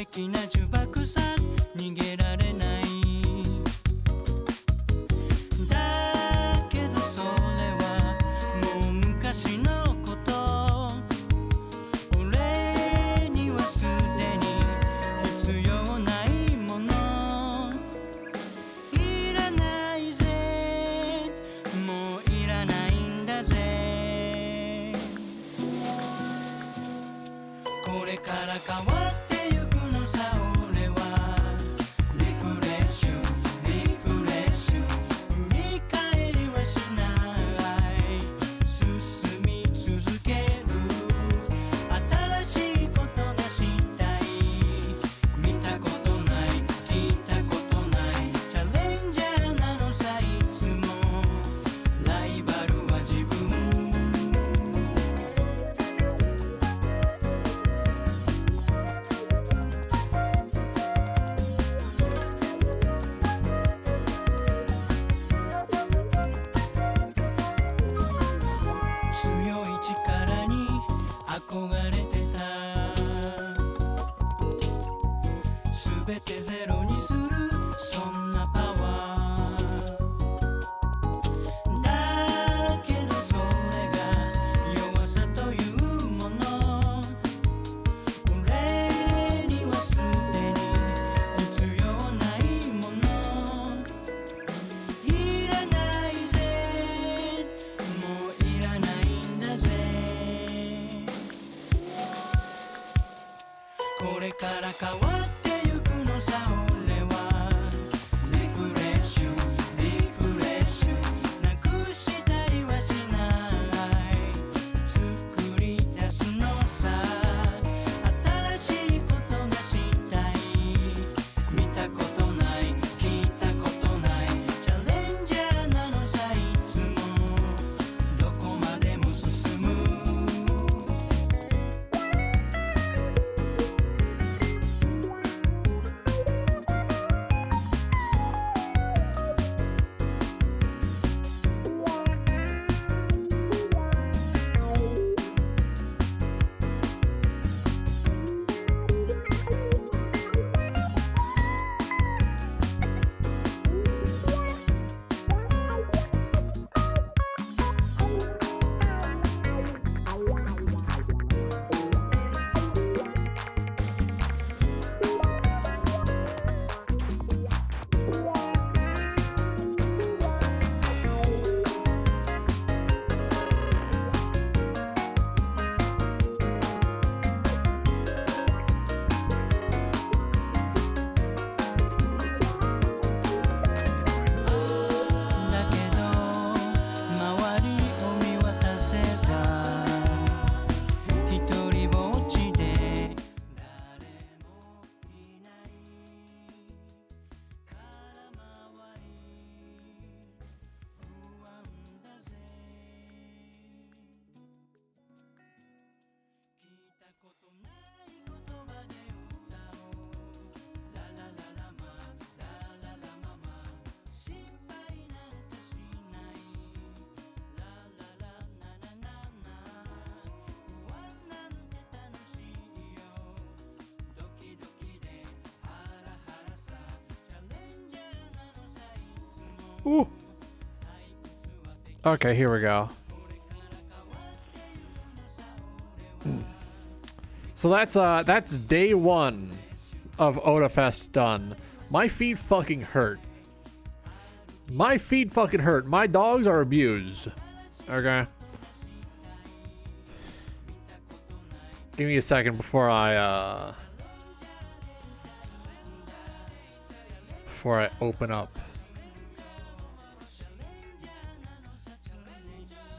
的な呪縛さ逃げられないだけどそれはもう昔のこと俺にはすでに必要ないものいらないぜもういらないんだぜこれから変わってゆくのさ俺はリフレッシュリフレッシュ振り返りはしない進み続ける新しいことがしたい見たことない聞いたことないチャレンジャーなのさいつもライバルは自分強い力に憧れてた全てゼロにするそんなパワーだけどそれが弱さというもの俺にはすでに必要ないものいらないぜもういらないんだぜこれから変わってゆくのさ俺はリフレッシュリフレッシュなくしたりはしない作り出すのさ新しいことがしたい見たことない聞いたことないチャレンジャーなのさいつもどこまでも進むだけど周りを見渡せば一人ぼっちで誰もいない空回り不安だぜ聞いたことない言葉で歌おうララララマラララママ心配なんかしないラララナナナナ不安なんて楽しいよドキドキでハラハラさチャレンジャーなのさいつも Ooh. Okay, here we go. So that's day one of OdaFest done. My feet fucking hurt. My feet fucking hurt. My dogs are abused. Okay. Give me a second before I open up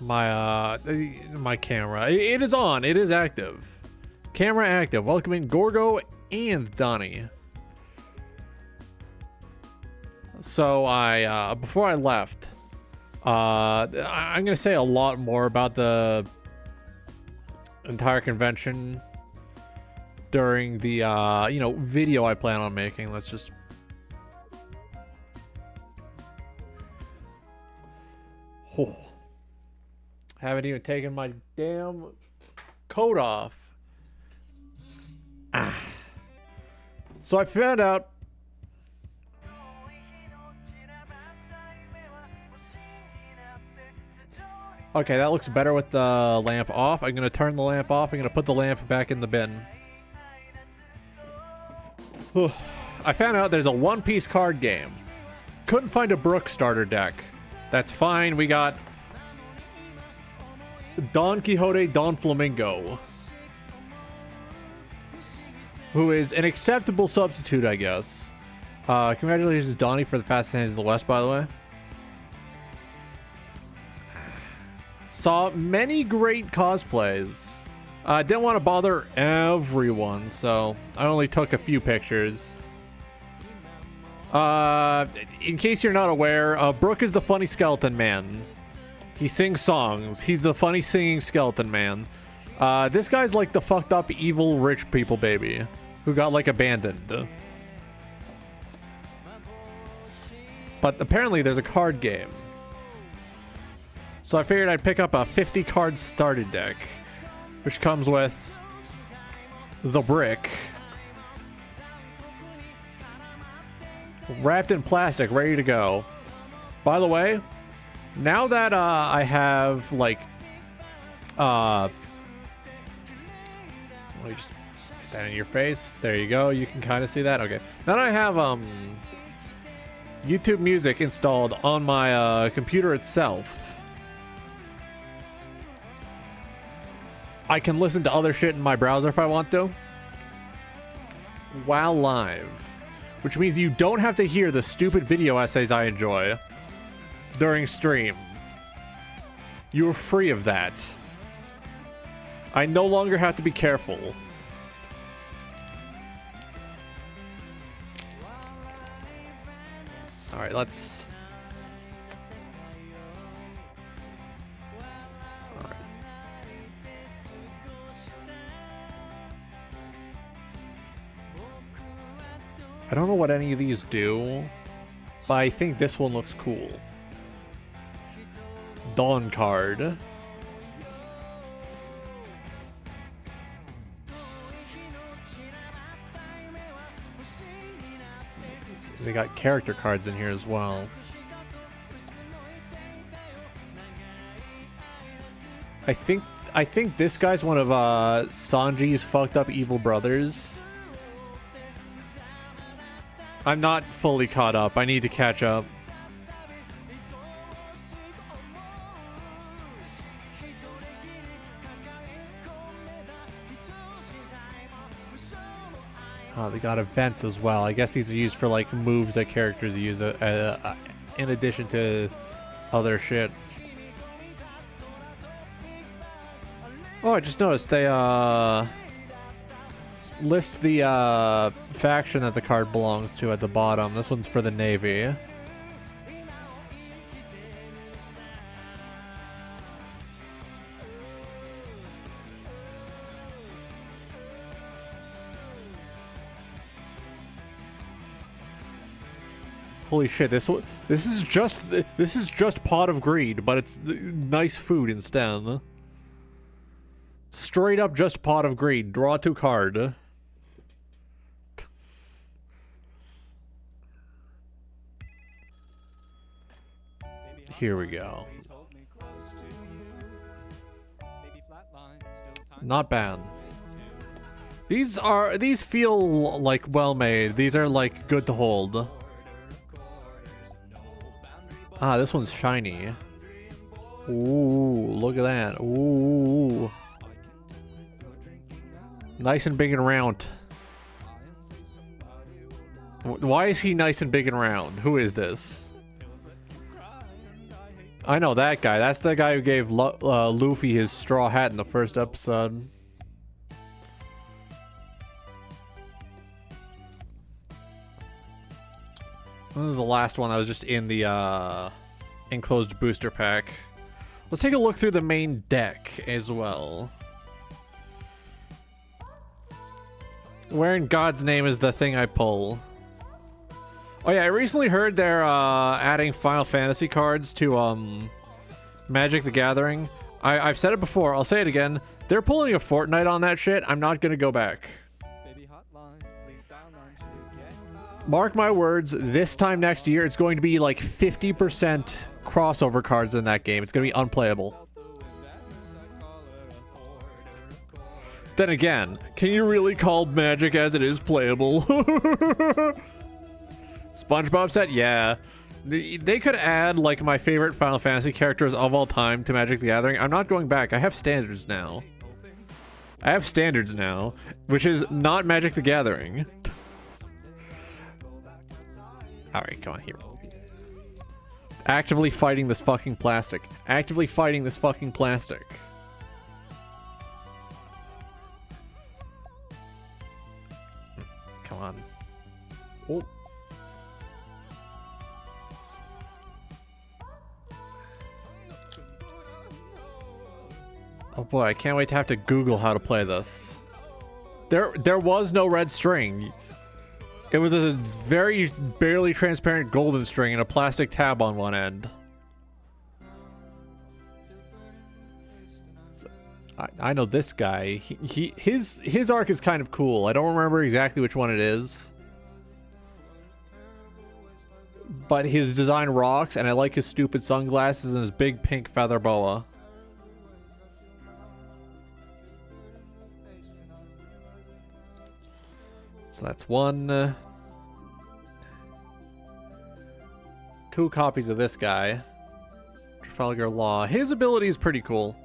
my camera. It is on. It is active. Camera active. Welcoming Gorgo and Donnie. So before I left, I'm gonna say a lot more about the entire convention during the video I plan on making. Let's just haven't even taken my damn coat off. So I found out. Okay, that looks better with the lamp off. I'm gonna turn the lamp off. I'm gonna put the lamp back in the bin. I found out there's a one-piece card game. Couldn't find a Brook starter deck. That's fine. We got Don Quixote Don Flamingo, who is an acceptable substitute, I guess. Congratulations, Donnie, for the Fast Hands of the West, by the way. Saw many great cosplays. I didn't want to bother everyone, so I only took a few pictures. In case you're not aware, Brook is the funny skeleton man. He sings songs. He's the funny singing skeleton man. This guy's like the fucked up evil rich people baby who got like abandoned. But apparently there's a card game. So I figured I'd pick up a 50 card starter deck, which comes with the brick, wrapped in plastic, ready to go. By the way, now that I have like let me just put that in your face. There you go. You can kind of see that. Okay. Now that I have YouTube Music installed on my computer itself, I can listen to other shit in my browser if I want to while live, which means you don't have to hear the stupid video essays I enjoy during stream. You're free of that. I no longer have to be careful. All right, let's... All right. I don't know what any of these do, but I think this one looks cool. Dawn card. They got character cards in here as well. I think this guy's one of Sanji's fucked up evil brothers. I'm not fully caught up. I need to catch up. Oh, they got events as well. I guess these are used for like moves that characters use in addition to other shit. Oh, I just noticed they list the faction that the card belongs to at the bottom. This one's for the Navy. Holy shit, this is just Pot of Greed, but it's nice food instead. Straight up just Pot of Greed. Draw 2 card. Here we go. Not bad. These feel like well made. These are like good to hold. Ah, this one's shiny. Ooh, look at that. Ooh. Nice and big and round. Why is he nice and big and round? Who is this? I know that guy. That's the guy who gave Luffy his straw hat in the first episode. This is the last one. I was just in the enclosed booster pack. Let's take a look through the main deck as well. Where in God's name is the thing I pull? Oh yeah, I recently heard they're adding Final Fantasy cards to Magic the Gathering. I've said it before, I'll say it again. They're pulling a Fortnite on that shit. I'm not gonna go back. Mark my words, this time next year, it's going to be like 50% crossover cards in that game. It's going to be unplayable. Then again, can you really call Magic as it is playable? SpongeBob set? Yeah. They could add like my favorite Final Fantasy characters of all time to Magic the Gathering. I'm not going back. I have standards now. Which is not Magic the Gathering. Alright, come on here. Actively fighting this fucking plastic. Come on. Oh. Oh boy, I can't wait to have to Google how to play this. There was no red string. It was a very barely transparent golden string and a plastic tab on one end. So, I know this guy. His arc is kind of cool. I don't remember exactly which one it is. But his design rocks, and I like his stupid sunglasses and his big pink feather boa. So that's one. 2 copies of this guy. Trafalgar Law. His ability is pretty cool.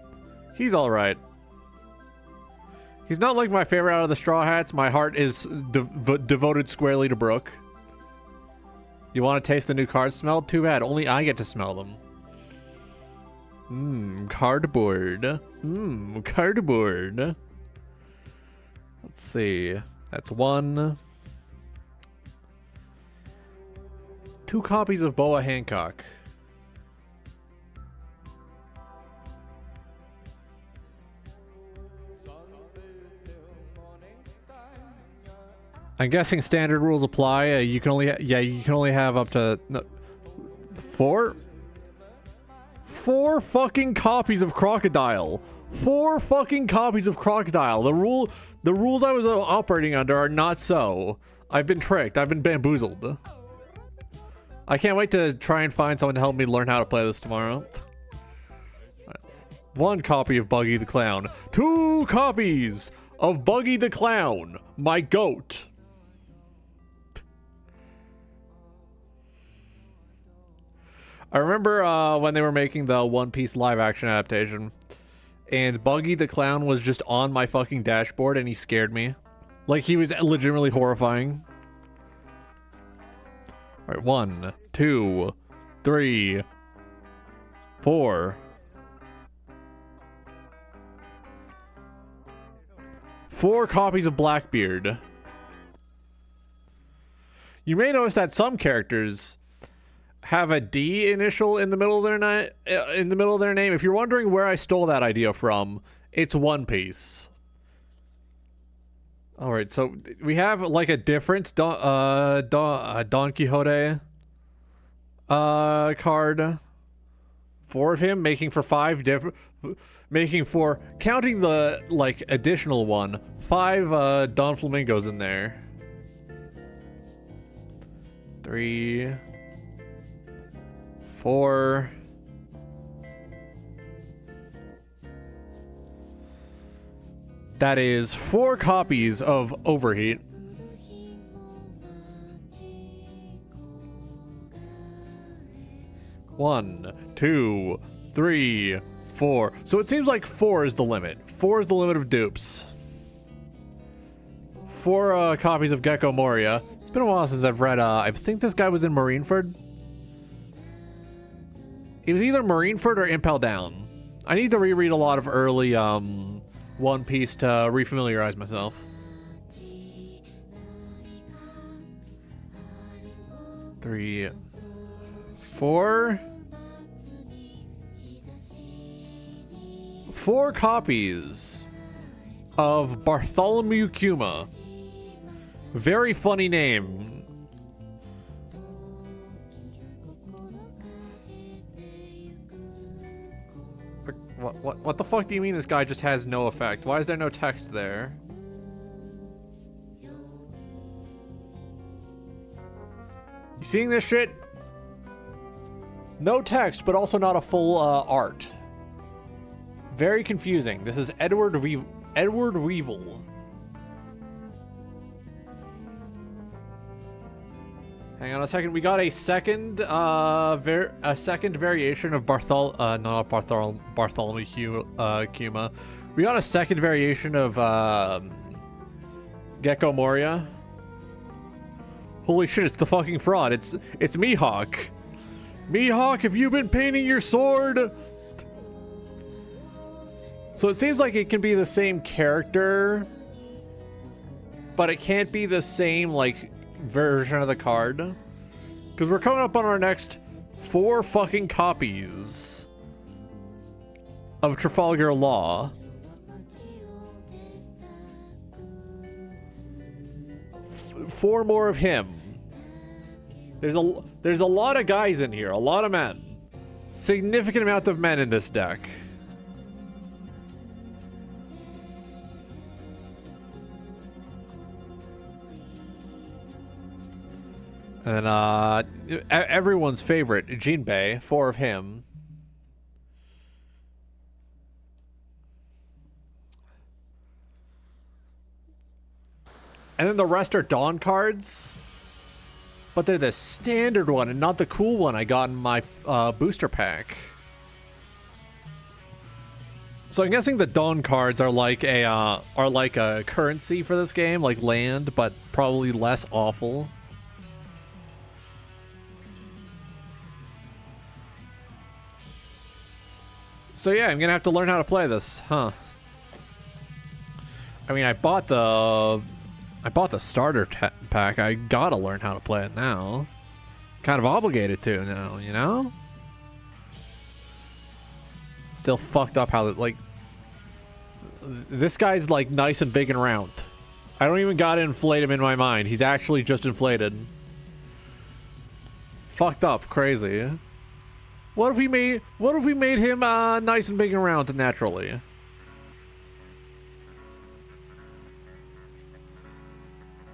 He's alright. He's not like my favorite out of the Straw Hats. My heart is devoted squarely to Brooke. You want to taste the new card smell? Too bad. Only I get to smell them. Cardboard. Cardboard. Let's see. That's 1. 2 copies of Boa Hancock. I'm guessing standard rules apply. You can only have up to 4 fucking copies of Crocodile. 4 fucking copies of Crocodile. The rules I was operating under are not so. I've been tricked. I've been bamboozled. I can't wait to try and find someone to help me learn how to play this tomorrow. 1 copy of Buggy the Clown. 2 copies of Buggy the Clown, my goat. I remember when they were making the One Piece live action adaptation, and Buggy the Clown was just on my fucking dashboard and he scared me. Like, he was legitimately horrifying. Alright, 1, 2, 3, 4. 4 copies of Blackbeard. You may notice that some characters have a D initial in the middle of their name. If you're wondering where I stole that idea from, it's One Piece. All right, so we have like a different Don Quixote card. 4 of him, making for 5 different, counting the like additional one, 5 Don Flamingos in there. 3, 4. That is 4 copies of Overheat. One, 2, 3, 4. So it seems like 4 is the limit. 4 is the limit of dupes. 4 copies of Gecko Moria. It's been a while since I've read, I think this guy was in Marineford. It was either Marineford or Impel Down. I need to reread a lot of early, One Piece to refamiliarize myself. 3, 4. 4 copies of Bartholomew Kuma. Very funny name. What the fuck do you mean this guy just has no effect? Why is there no text there? You seeing this shit? No text, but also not a full art. Very confusing. This is Edward Weevil. Hang on a second. We got a second variation of Bartholomew Kuma. We got a second variation of Gecko Moria. Holy shit, it's the fucking fraud. It's Mihawk. Mihawk, have you been painting your sword? So it seems like it can be the same character, but it can't be the same, like, version of the card. Because we're coming up on our next 4 fucking copies of Trafalgar Law. Four more of him. There's a lot of guys in here, a lot of men. Significant amount of men in this deck. And everyone's favorite, Jinbei, 4 of him. And then the rest are Dawn cards. But they're the standard one and not the cool one I got in my booster pack. So I'm guessing the Dawn cards are like a currency for this game, like land, but probably less awful. So yeah, I'm gonna have to learn how to play this, huh? I mean, I bought the starter pack. I gotta learn how to play it now. Kind of obligated to now, you know? Still fucked up how, like, this guy's like nice and big and round. I don't even gotta inflate him in my mind. He's actually just inflated. Fucked up, crazy. What if we made him nice and big and round naturally?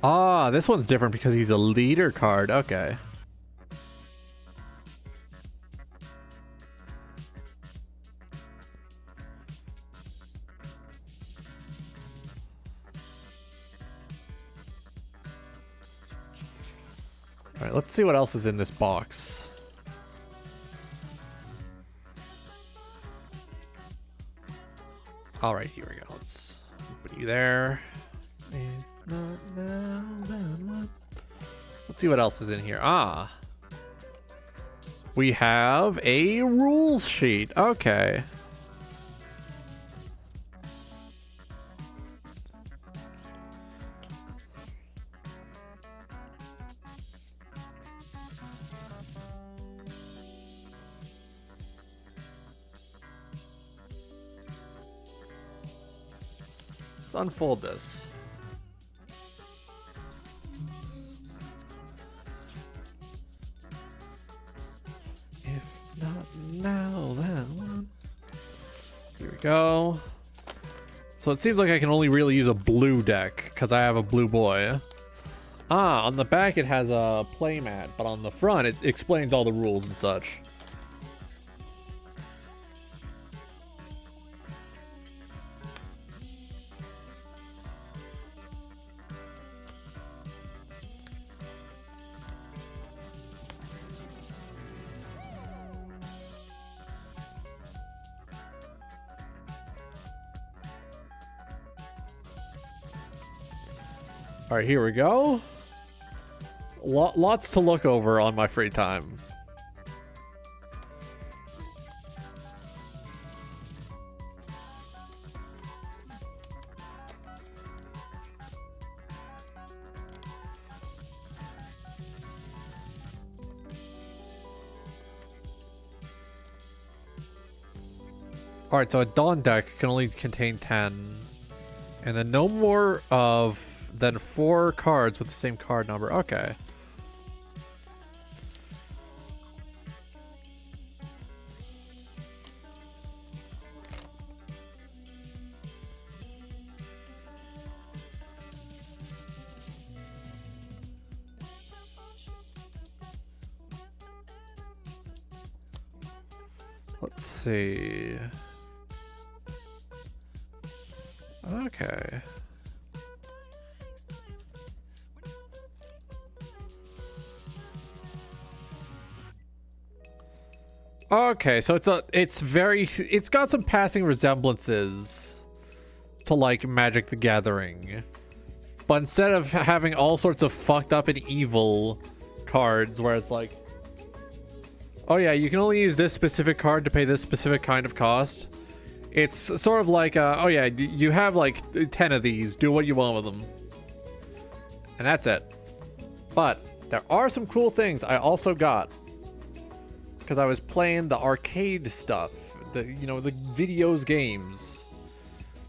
Ah, this one's different because he's a leader card. Okay. All right, let's see what else is in this box. All right, here we go. Let's put you there. If not now, then what? Let's see what else is in here. Ah. We have a rules sheet. Okay. Let's unfold this. If not now, then here we go. So it seems like I can only really use a blue deck because I have a blue boy. Ah, on the back it has a playmat, but on the front it explains all the rules and such. All right, here we go. Lots to look over on my free time. All right, so a Dawn deck can only contain 10, and then no more of than 4 cards with the same card number. Okay. Let's see. Okay. Okay, so it's got some passing resemblances to like Magic the Gathering. But instead of having all sorts of fucked up and evil cards where it's like, oh yeah, you can only use this specific card to pay this specific kind of cost. It's sort of like, oh yeah, you have like 10 of these, do what you want with them. And that's it. But there are some cool things I also got. Because I was playing the arcade stuff, the videos games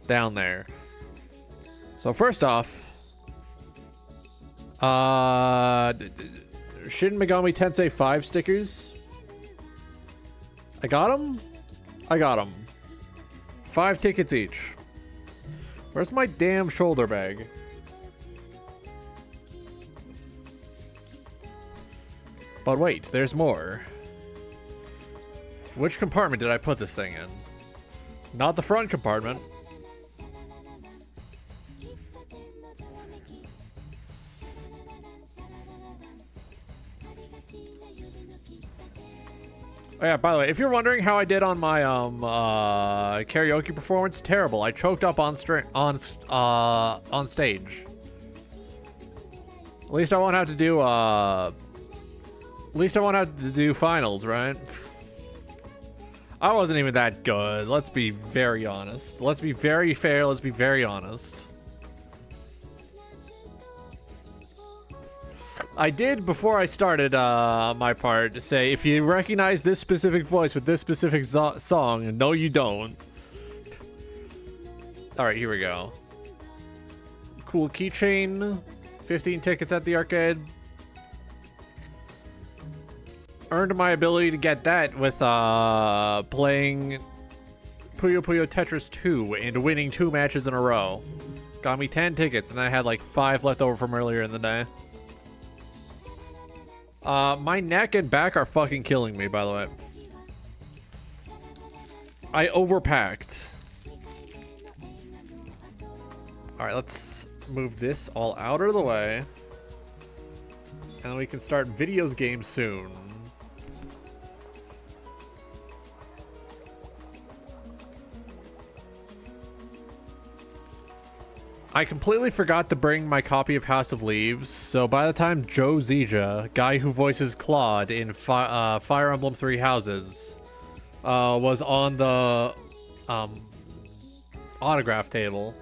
down there. So first off, Shin Megami Tensei 5 stickers. I got them. 5 tickets each. Where's my damn shoulder bag? But wait, there's more. Which compartment did I put this thing in? Not the front compartment. Oh yeah, by the way, if you're wondering how I did on my karaoke performance, terrible. I choked up on stage. At least I won't have to do finals, right? I wasn't even that good. Let's be very honest. Let's be very fair. Let's be very honest. I did, before I started my part, say, if you recognize this specific voice with this specific song, no you don't. Alright, here we go. Cool keychain. 15 tickets at the arcade. Earned my ability to get that with playing Puyo Puyo Tetris 2 and winning 2 matches in a row. Got me 10 tickets, and I had like 5 left over from earlier in the day. My neck and back are fucking killing me, by the way. I overpacked. Alright, let's move this all out of the way. And we can start videos games soon. I completely forgot to bring my copy of House of Leaves, so by the time Joe Zija, guy who voices Claude in Fire Emblem Three Houses, was on the autograph table,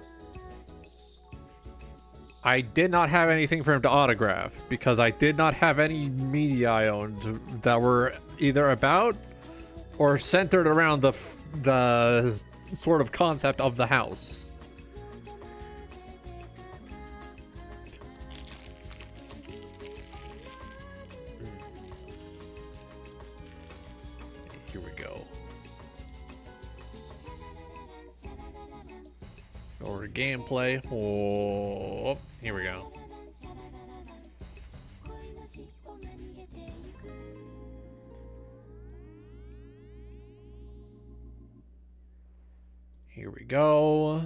I did not have anything for him to autograph, because I did not have any media I owned that were either about or centered around the sort of concept of the house. Over to gameplay. Oh, here we go. Here we go.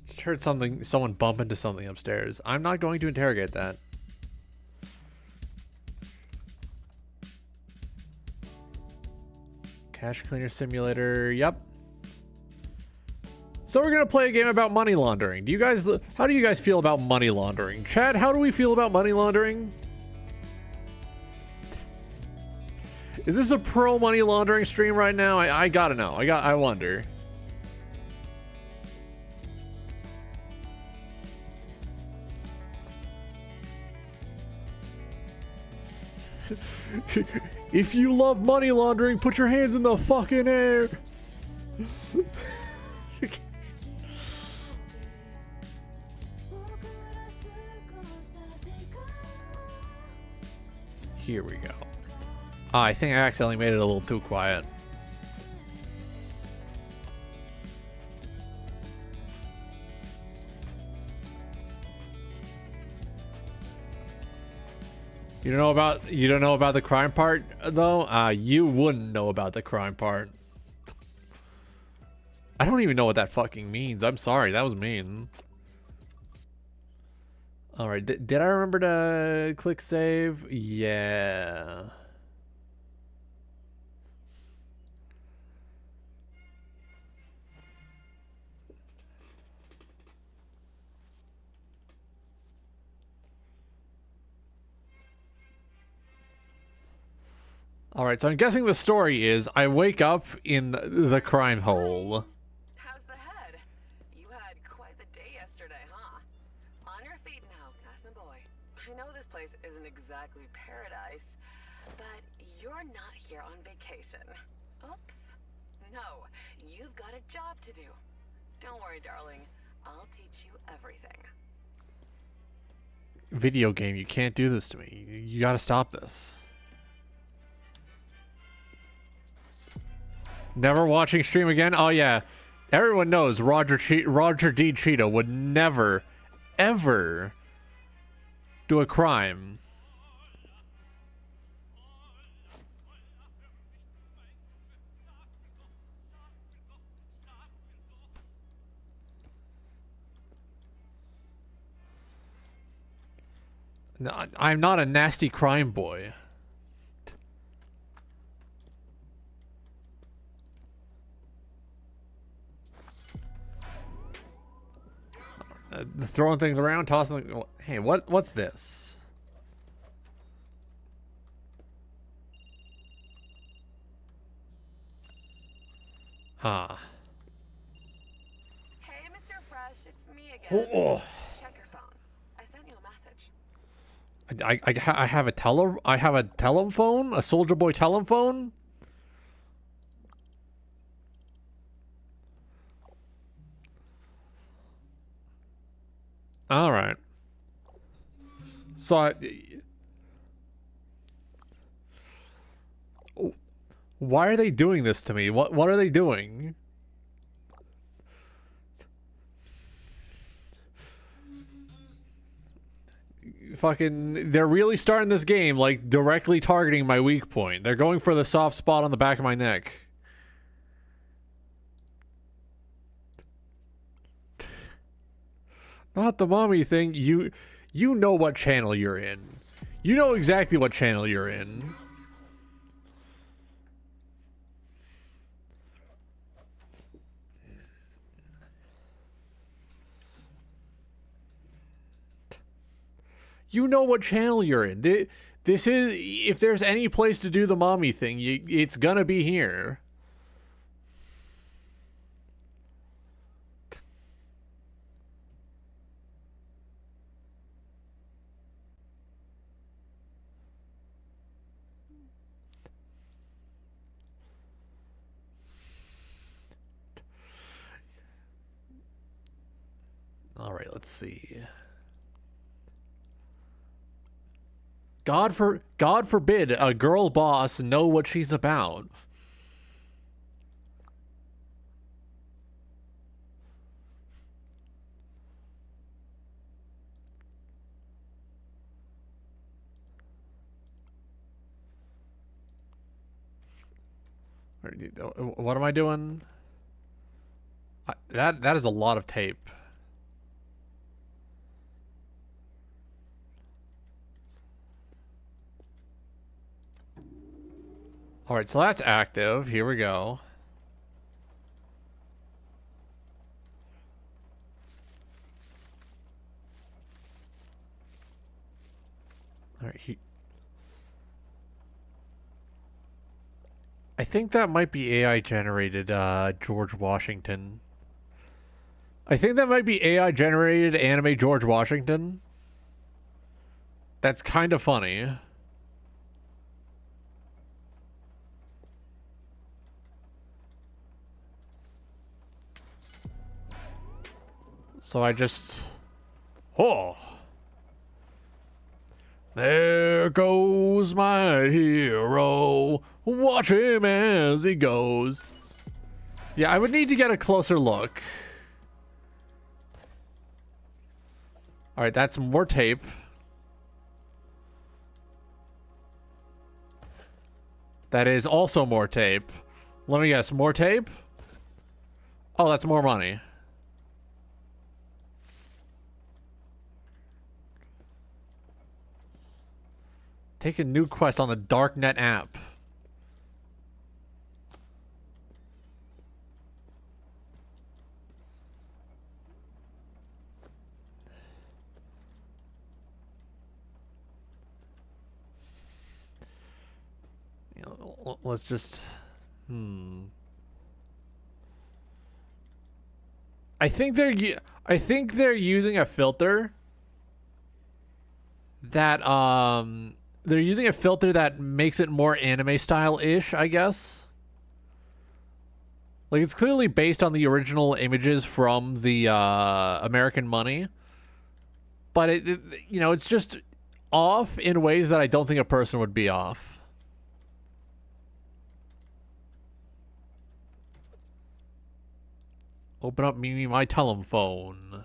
Just heard someone bump into something upstairs. I'm not going to interrogate that. Cash cleaner simulator. Yep. So we're gonna play a game about money laundering. How do you guys feel about money laundering? Chat, how do we feel about money laundering? Is this a pro money laundering stream right now? I gotta know. I wonder. If you love money laundering, put your hands in the fucking air. Here we go. Oh, I think I accidentally made it a little too quiet. You don't know about the crime part though? You wouldn't know about the crime part. I don't even know what that fucking means. I'm sorry, that was mean. All right, did I remember to click save? Yeah. All right, so I'm guessing the story is I wake up in the crime hole. How's the head? You had quite the day yesterday, huh? On your feet now, that's my boy. I know this place isn't exactly paradise, but you're not here on vacation. Oops. No, you've got a job to do. Don't worry, darling. I'll teach you everything. Video game, you can't do this to me. You gotta stop this. Never watching stream again? Oh yeah. Everyone knows Roger D. Cheetah would never, ever do a crime. No, I'm not a nasty crime boy. Throwing things around, tossing things. Hey, what's this? Ah. Hey, Mr. Fresh, it's me again. Oh. Check your phone. I sent you a message. I have a telephone, a Soldier Boy telephone. All right. So why are they doing this to me? What are they doing? Fucking, they're really starting this game like directly targeting my weak point. They're going for the soft spot on the back of my neck. Not the mommy thing. You know what channel you're in. You know exactly what channel you're in. You know what channel you're in. This is, if there's any place to do the mommy thing, it's gonna be here. All right, let's see. God forbid a girl boss know what she's about. What am I doing? That is a lot of tape. All right, so that's active. Here we go. All right, I think that might be AI generated, George Washington. I think that might be AI generated anime George Washington. That's kind of funny. So I just... Oh! There goes my hero. Watch him as he goes. Yeah, I would need to get a closer look. Alright, that's more tape. That is also more tape. Let me guess, more tape? Oh, that's more money. Take a new quest on the Darknet app. Let's just... I think they're using a filter that they're using a filter that makes it more anime style-ish, I guess. Like, it's clearly based on the original images from the American Money, but it you know, it's just off in ways that I don't think a person would be off. Open up Mimi My Telephone.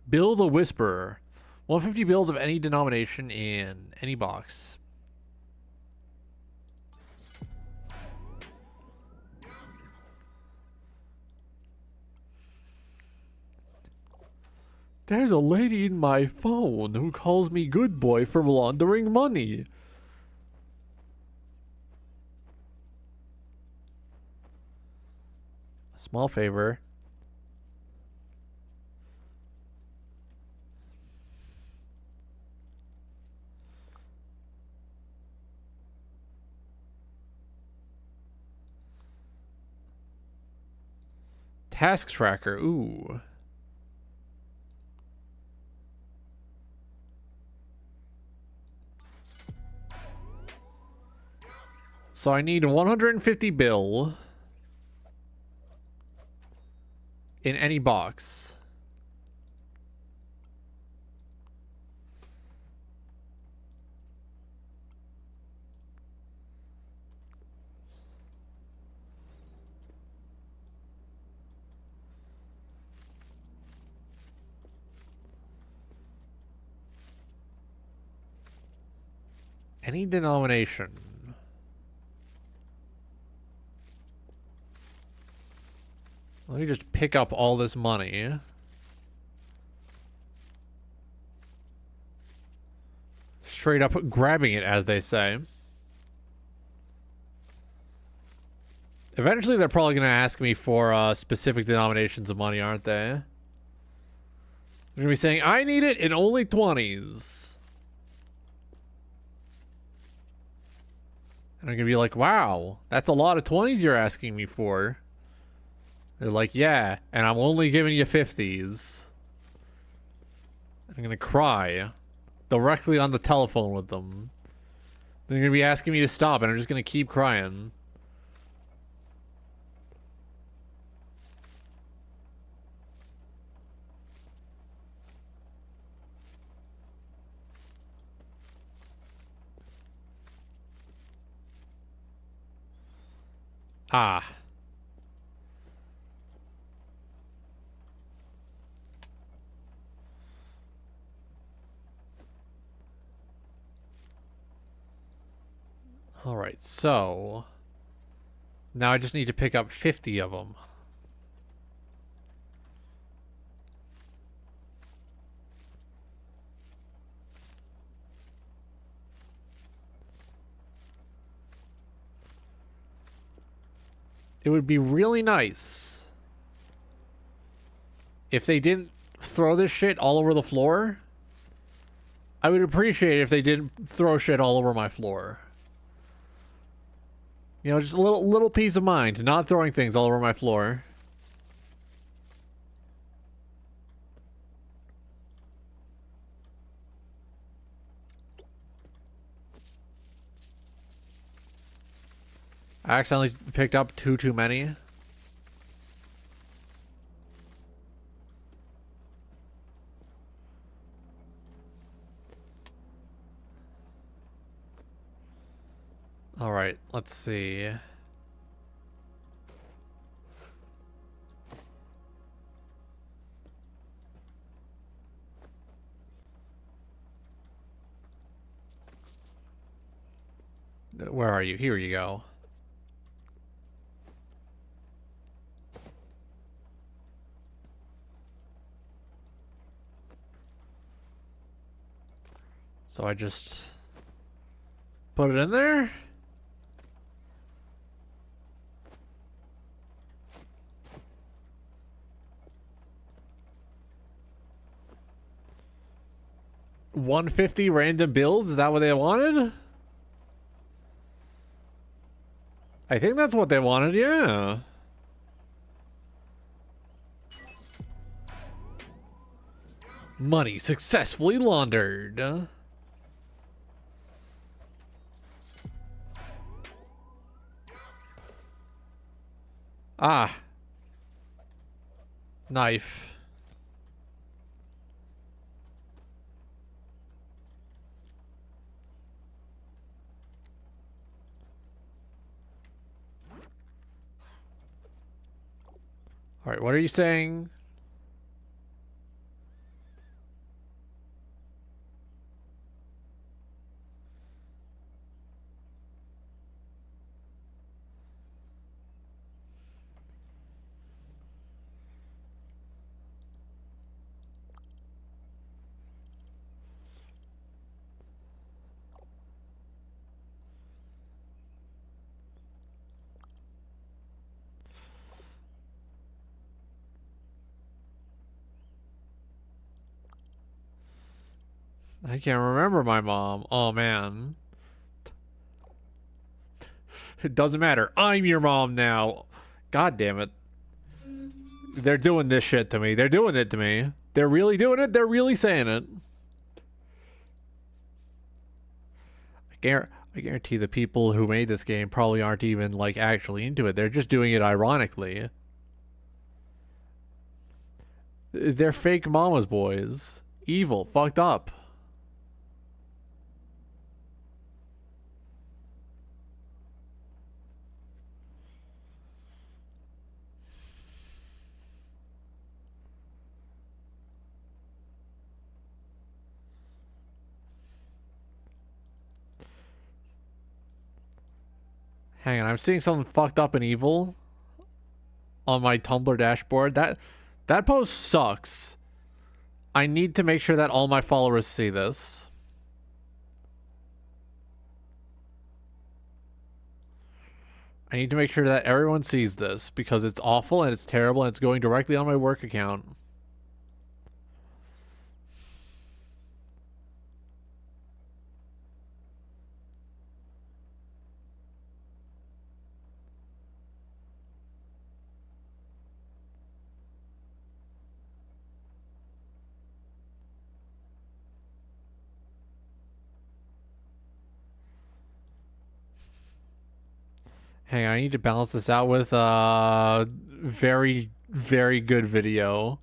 Bill the Whisperer. 150 bills of any denomination in any box. There's a lady in my phone who calls me good boy for laundering money. A small favor. Task tracker, ooh. So I need 150 bill in any box. Any denomination. Let me just pick up all this money. Straight up grabbing it, as they say. Eventually, they're probably going to ask me for specific denominations of money, aren't they? They're going to be saying, I need it in only 20s. And I'm going to be like, wow, that's a lot of 20s you're asking me for. They're like, yeah, and I'm only giving you 50s. I'm going to cry directly on the telephone with them. They're going to be asking me to stop, and I'm just going to keep crying. Ah. All right, so now I just need to pick up 50 of them. It would be really nice if they didn't throw this shit all over the floor. I would appreciate it if they didn't throw shit all over my floor. You know, just a little peace of mind, not throwing things all over my floor. I accidentally picked up too many. All right, let's see. Where are you? Here you go. So I just put it in there. $150 random bills? Is that what they wanted? I think that's what they wanted, yeah. Money successfully laundered. Ah. Knife. All right, what are you saying? I can't remember my mom. Oh, man. It doesn't matter. I'm your mom now. God damn it. They're doing this shit to me. They're doing it to me. They're really doing it. They're really saying it. I guarantee the people who made this game probably aren't even, like, actually into it. They're just doing it ironically. They're fake mama's boys. Evil. Fucked up. Hang on, I'm seeing something fucked up and evil on my Tumblr dashboard. That post sucks. I need to make sure that all my followers see this. I need to make sure that everyone sees this because it's awful and it's terrible and it's going directly on my work account. Hang on, I need to balance this out with very, very good video.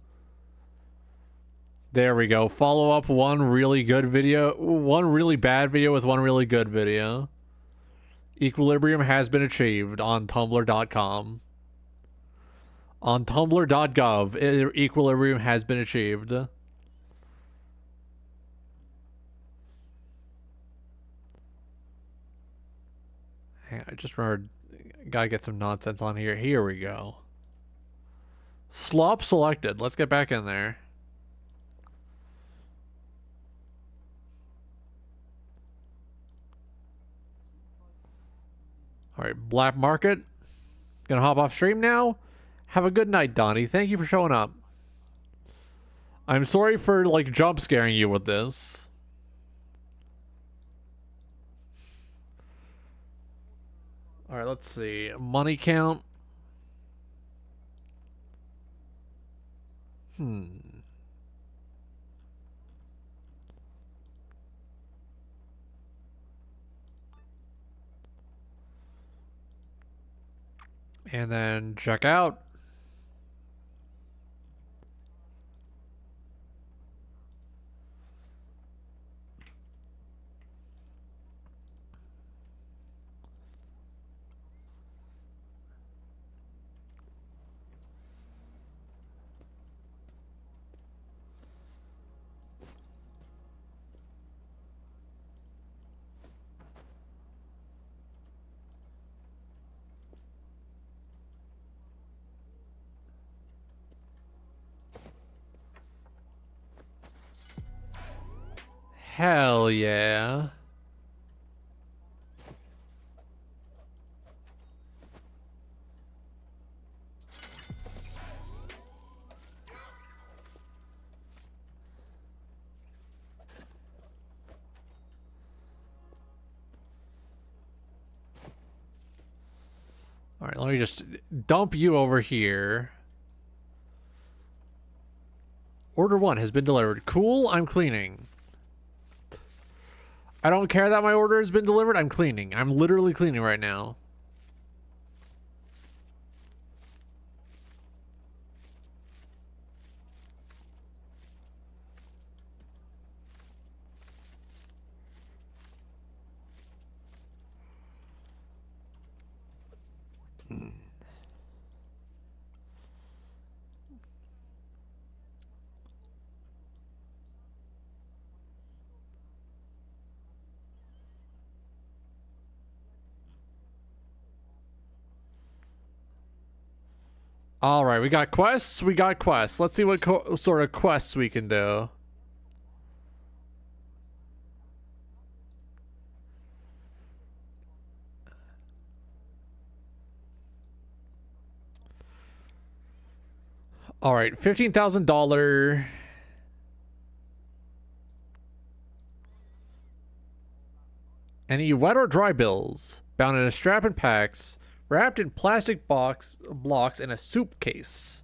There we go. Follow up one really good video, one really bad video with one really good video. Equilibrium has been achieved on tumblr.com. On tumblr.gov, equilibrium has been achieved. Hang on, I just remembered. Gotta get some nonsense on here. Here we go. Slop selected. Let's get back in there. Alright, Black Market. Gonna hop off stream now. Have a good night, Donnie. Thank you for showing up. I'm sorry for, like, jump scaring you with this. Alright, let's see. Money count. And then check out. Hell Hell yeah. All right, let me just dump you over here. Order 1 has been delivered. Cool, I'm cleaning. I don't care that my order has been delivered. I'm cleaning. I'm literally cleaning right now. All right, we got quests. We got quests. Let's see what sort of quests we can do. All right, $15,000. Any wet or dry bills bound in a strap and packs, wrapped in plastic blocks in a soup case.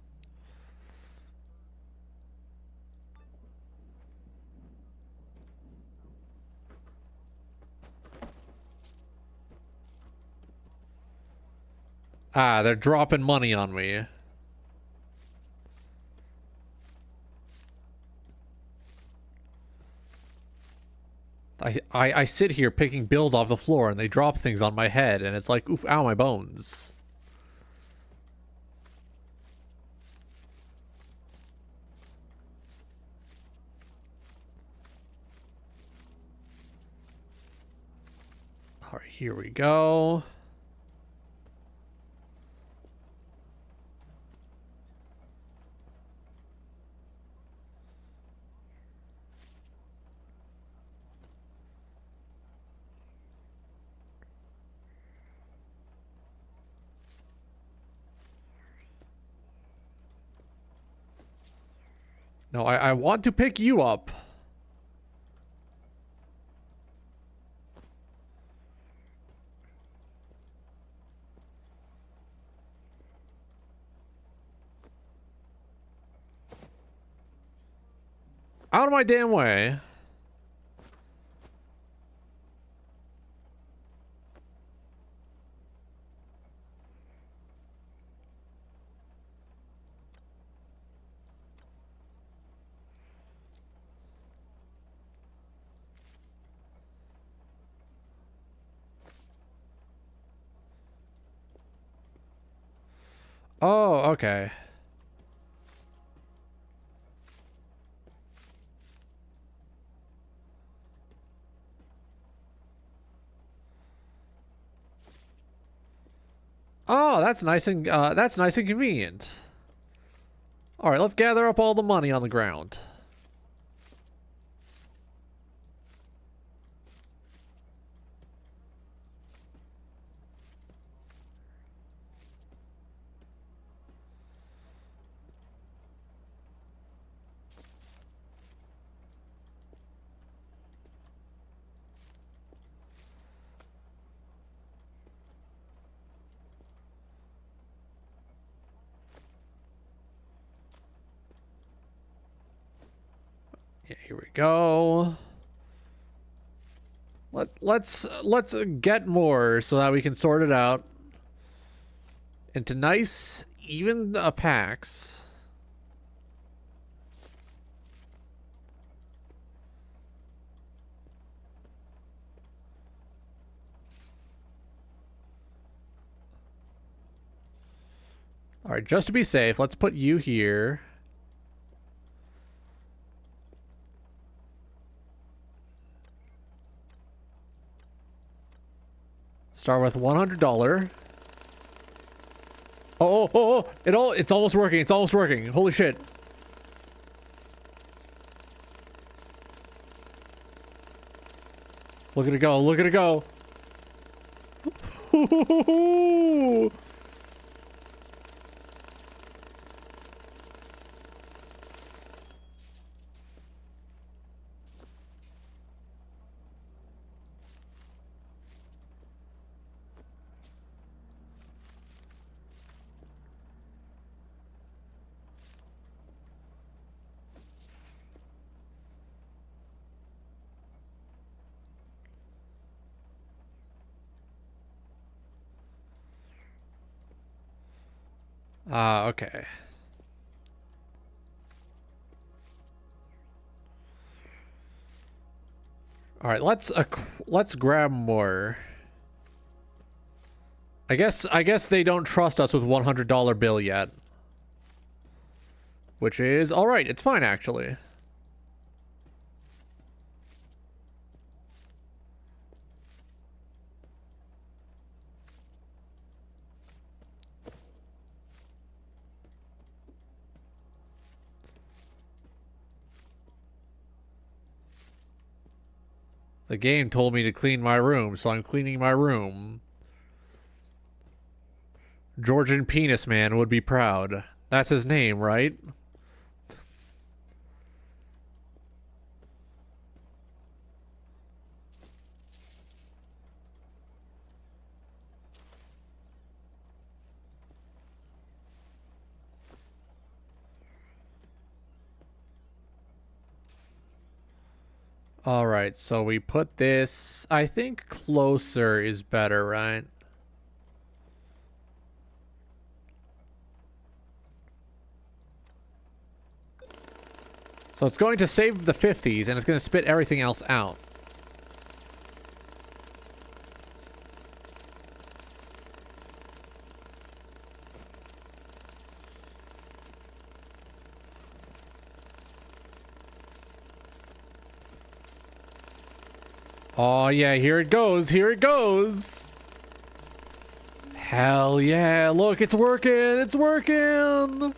Ah, they're dropping money on me. I sit here picking bills off the floor and they drop things on my head and it's like, oof, ow, my bones. All right, here we go. No, I want to pick you up. Out of my damn way. Oh, okay. Oh, that's nice and convenient. All right, let's gather up all the money on the ground. Yeah, here we go. Let's get more so that we can sort it out into nice, even packs. All right, just to be safe, let's put you here. Start with $100. Oh, it's almost working. It's almost working. Holy shit. Look at it go. Look at it go. Okay. All right, let's grab more. I guess they don't trust us with $100 bill yet. Which is all right. It's fine actually. The game told me to clean my room, so I'm cleaning my room. Georgian Penis Man would be proud. That's his name, right? All right, so we put this, I think closer is better, right? So it's going to save the 50s and it's going to spit everything else out. Oh yeah, here it goes, here it goes. Hell yeah, look, it's working, it's working.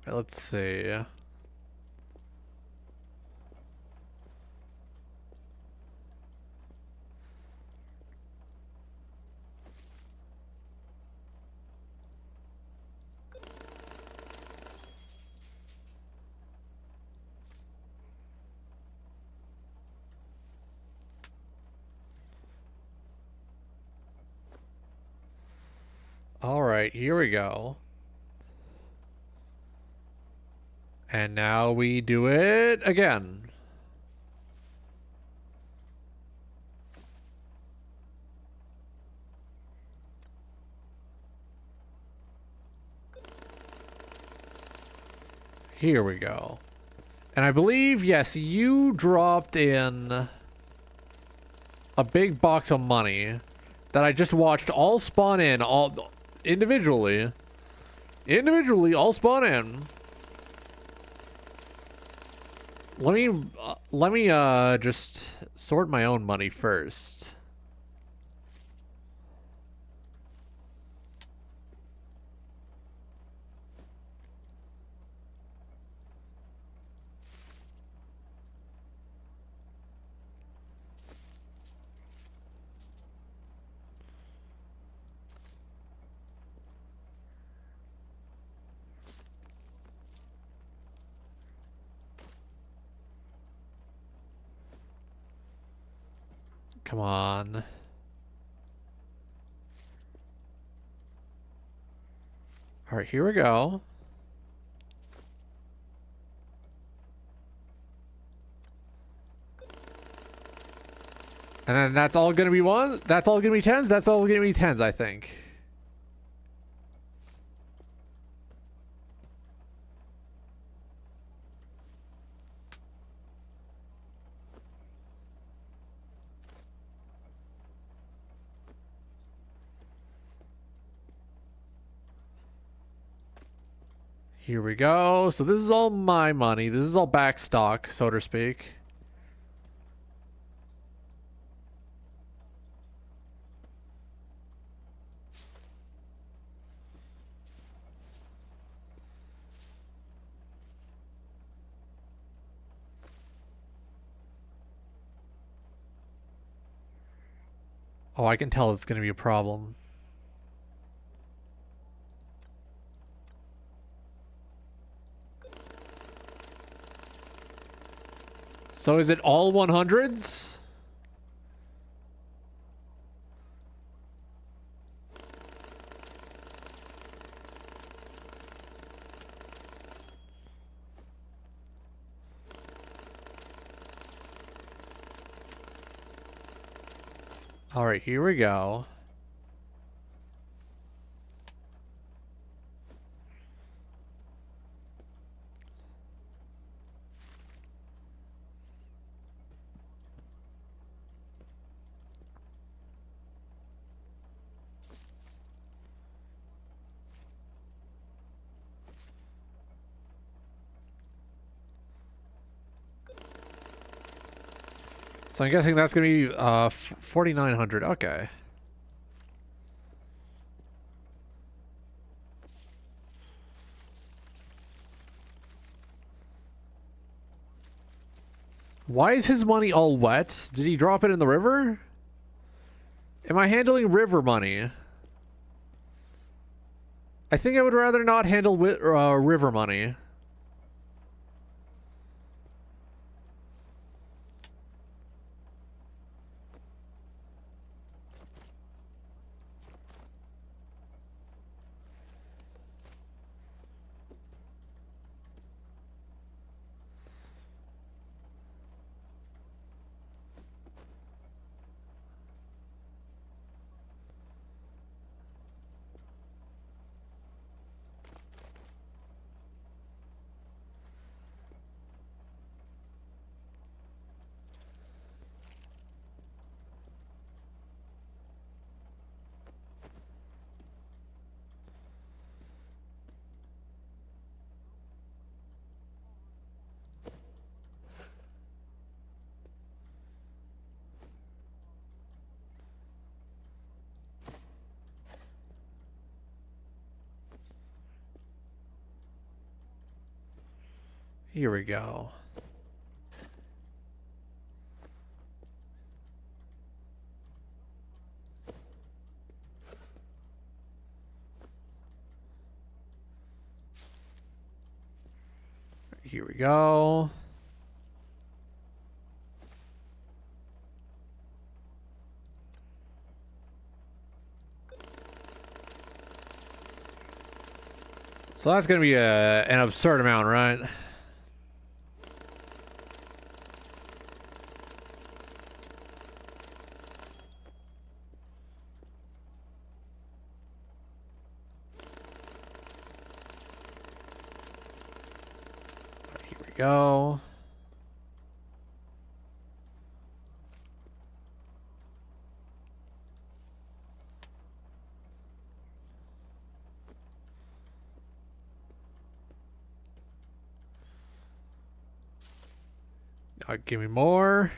Let's see. All right, here we go. And now we do it again. Here we go. And I believe, yes, you dropped in a big box of money that I just watched all spawn in, all individually. Individually, all spawn in. Let me just sort my own money first. Come on. All right, here we go. And then that's all gonna be one? That's all gonna be tens? That's all gonna be tens, I think. Here we go. So this is all my money. This is all back stock, so to speak. Oh, I can tell it's going to be a problem. So is it all 100s? All right, here we go. So I'm guessing that's going to be 4,900. Okay. Why is his money all wet? Did he drop it in the river? Am I handling river money? I think I would rather not handle river money. Here we go. Here we go. So that's going to be an absurd amount, right? Here we go. Give me more.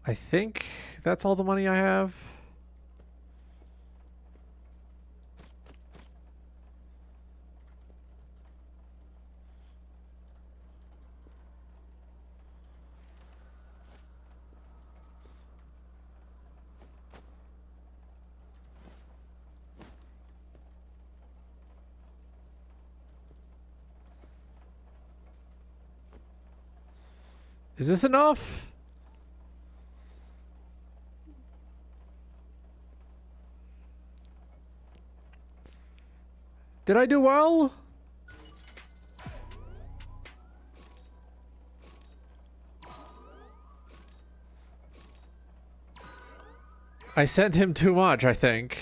I think that's all the money I have. Is this enough? Did I do well? I sent him too much, I think.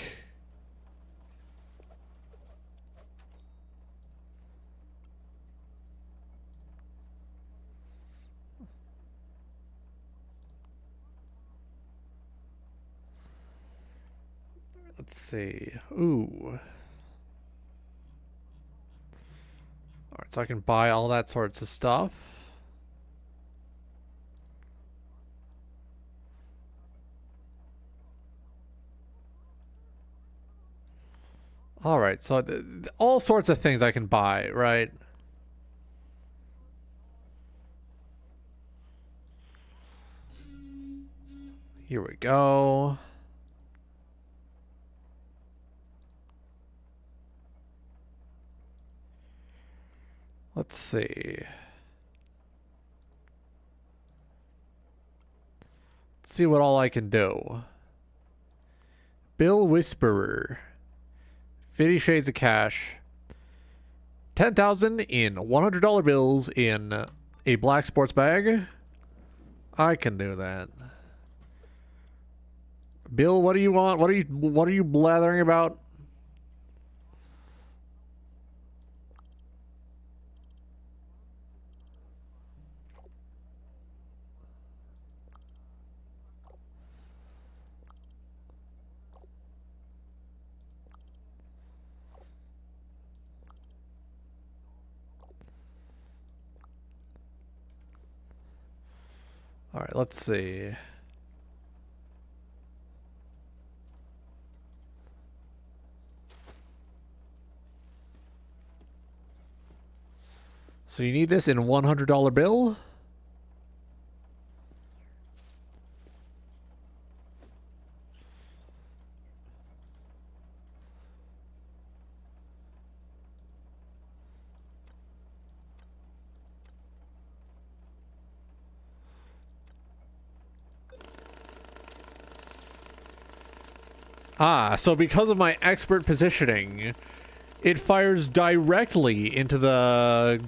Let's see. Ooh. So I can buy all that sorts of stuff. All right, so all sorts of things I can buy, right? Here we go. Let's see. Let's see what all I can do. Bill Whisperer. 50 Shades of Cash. 10,000 in $100 bills in a black sports bag. I can do that. Bill, what do you want? What are you blathering about? All right, let's see. So you need this in $100 bill? Ah, so because of my expert positioning, it fires directly into the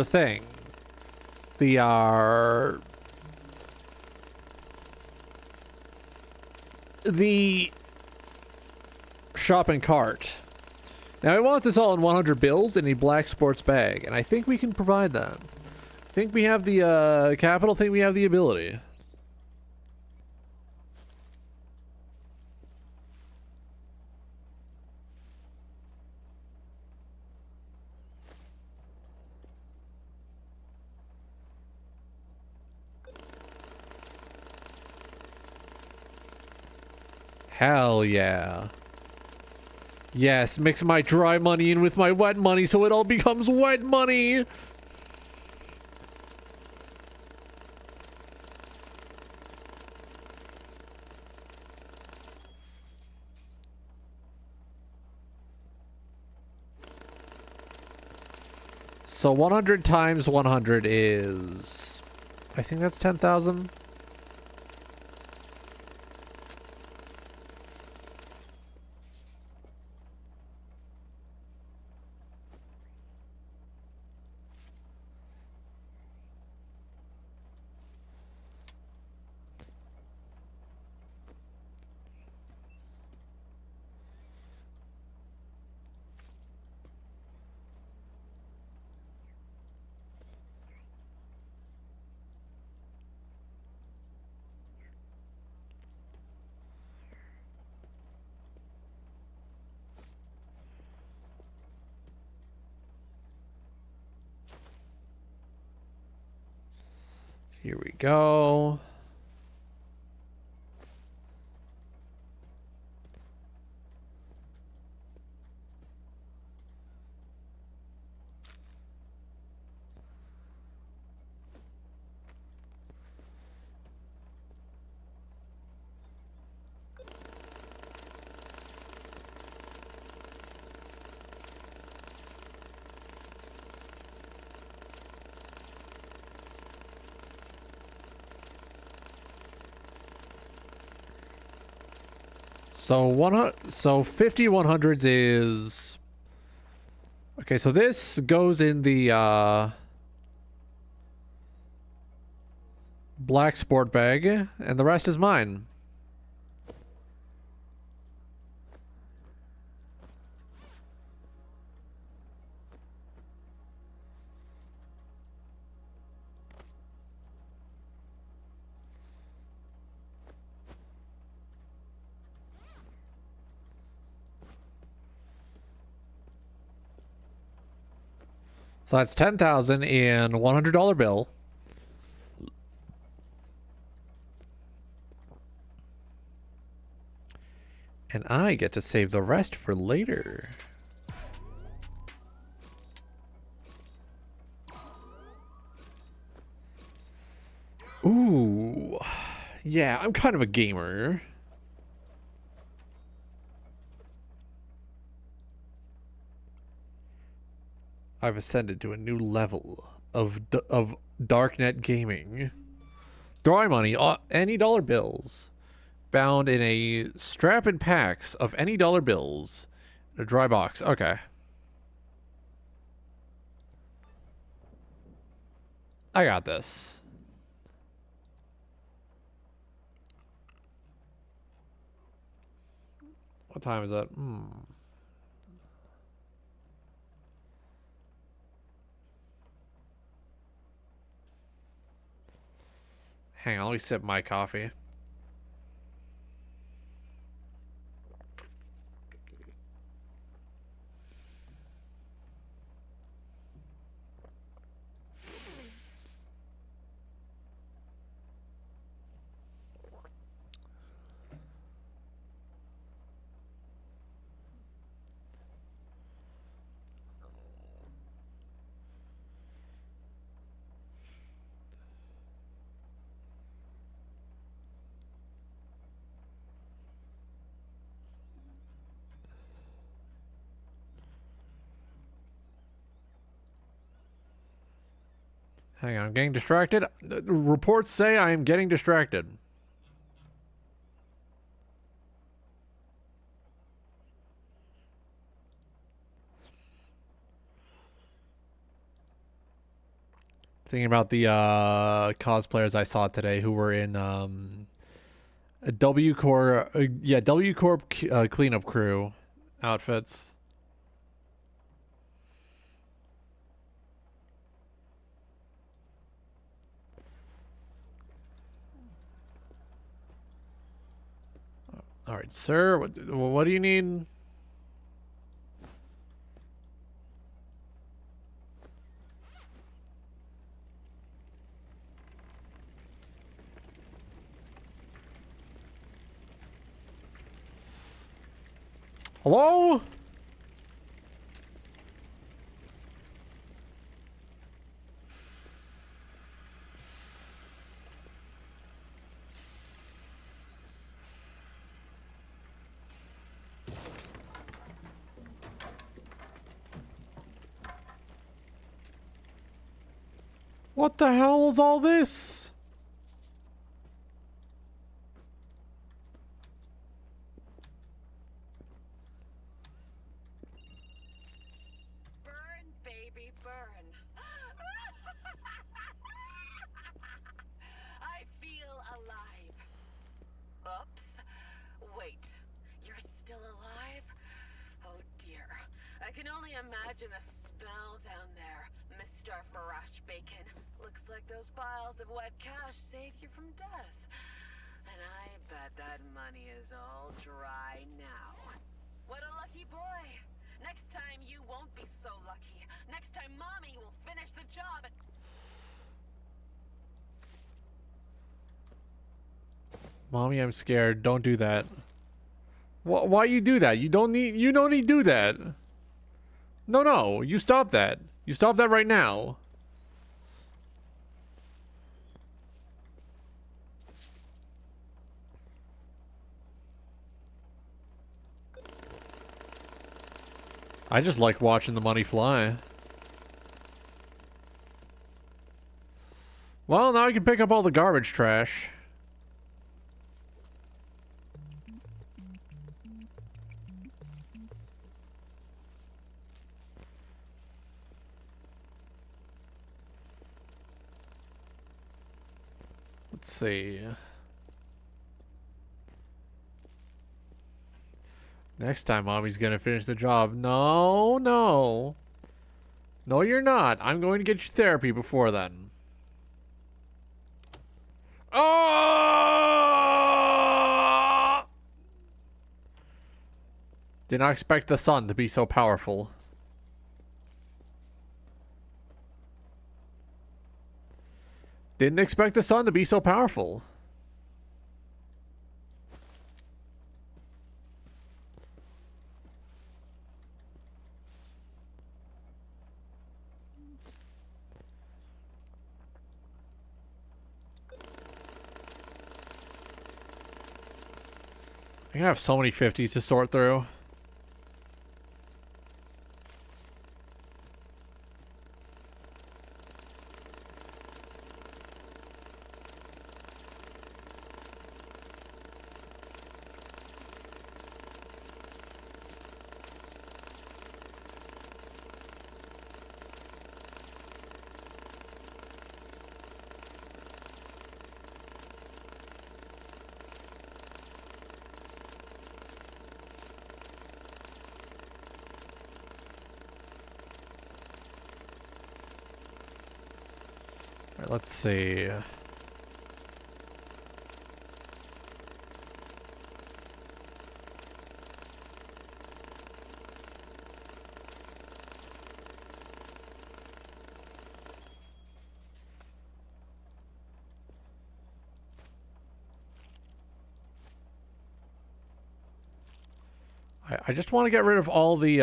thing. The shopping cart. Now I want this all in 100 bills in a black sports bag, and I think we can provide that. I think we have the capital, think we have the ability. Hell yeah. Yes, mix my dry money in with my wet money so it all becomes wet money. So 100 times 100 is... I think that's 10,000. Here we go. So 50 100s is... Okay, so this goes in the black sport bag, and the rest is mine. So that's 10,000 in $100 bill. And I get to save the rest for later. Ooh. Yeah, I'm kind of a gamer. I've ascended to a new level of darknet gaming. Drawing money, any dollar bills, bound in a strap and packs of any dollar bills, in a dry box. Okay, I got this. What time is that? Hang on, let me sip my coffee. Hang on, I'm getting distracted. Reports say I am getting distracted. Thinking about the cosplayers I saw today who were in a W Corp, W Corp cleanup crew outfits. All right, sir. What do you need? Hello? What the hell is all this? Burn, baby, burn. I feel alive. Oops. Wait, you're still alive? Oh dear. I can only imagine the smell down there, Mr. Fresh Bacon. Looks like those piles of wet cash saved you from death. And I bet that money is all dry now. What a lucky boy. Next time you won't be so lucky. Next time Mommy will finish the job and... Mommy, I'm scared. Don't do that. Why you do that? You don't need to do that. No, you stop that. You stop that right now. I just like watching the money fly. Well, now I can pick up all the garbage trash. Let's see. Next time, Mommy's gonna finish the job. No. No, you're not. I'm going to get you therapy before then. Oh! Did not expect the sun to be so powerful. Didn't expect the sun to be so powerful. I'm gonna have so many 50s to sort through. Alright, let's see. I just want to get rid of all the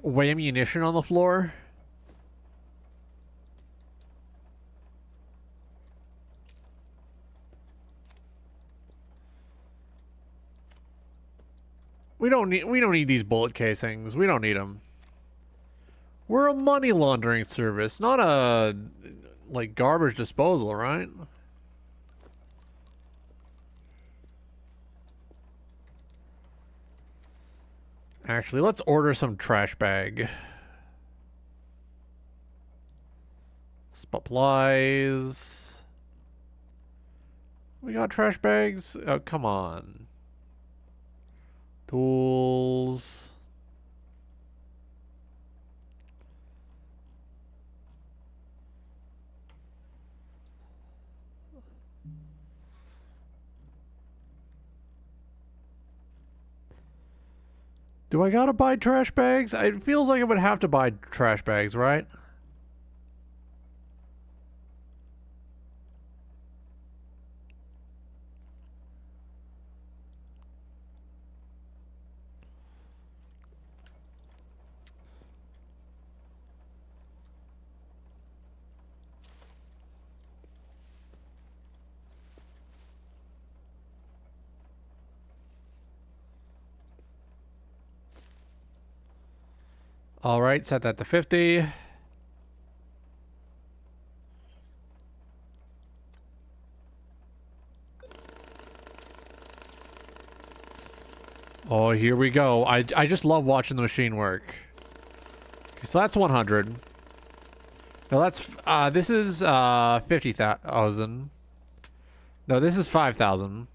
ammunition on the floor. We don't need these bullet casings. We don't need them. We're a money laundering service, not a like garbage disposal, right? Actually, let's order some trash bag. Supplies. We got trash bags? Oh, come on. Tools. Do I gotta buy trash bags? It feels like I would have to buy trash bags, right? All right, set that to 50. Oh, here we go. I just love watching the machine work. Okay, so that's 100. No, that's this is 50,000. No, this is 5,000.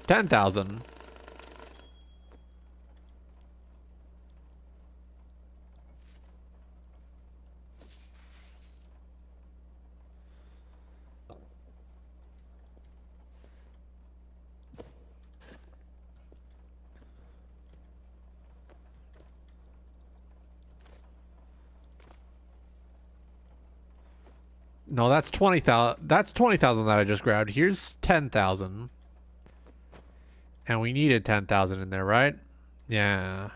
10,000. No, that's 20,000. That's 20,000 that I just grabbed. Here's 10,000. And we needed 10,000 in there, right? Yeah.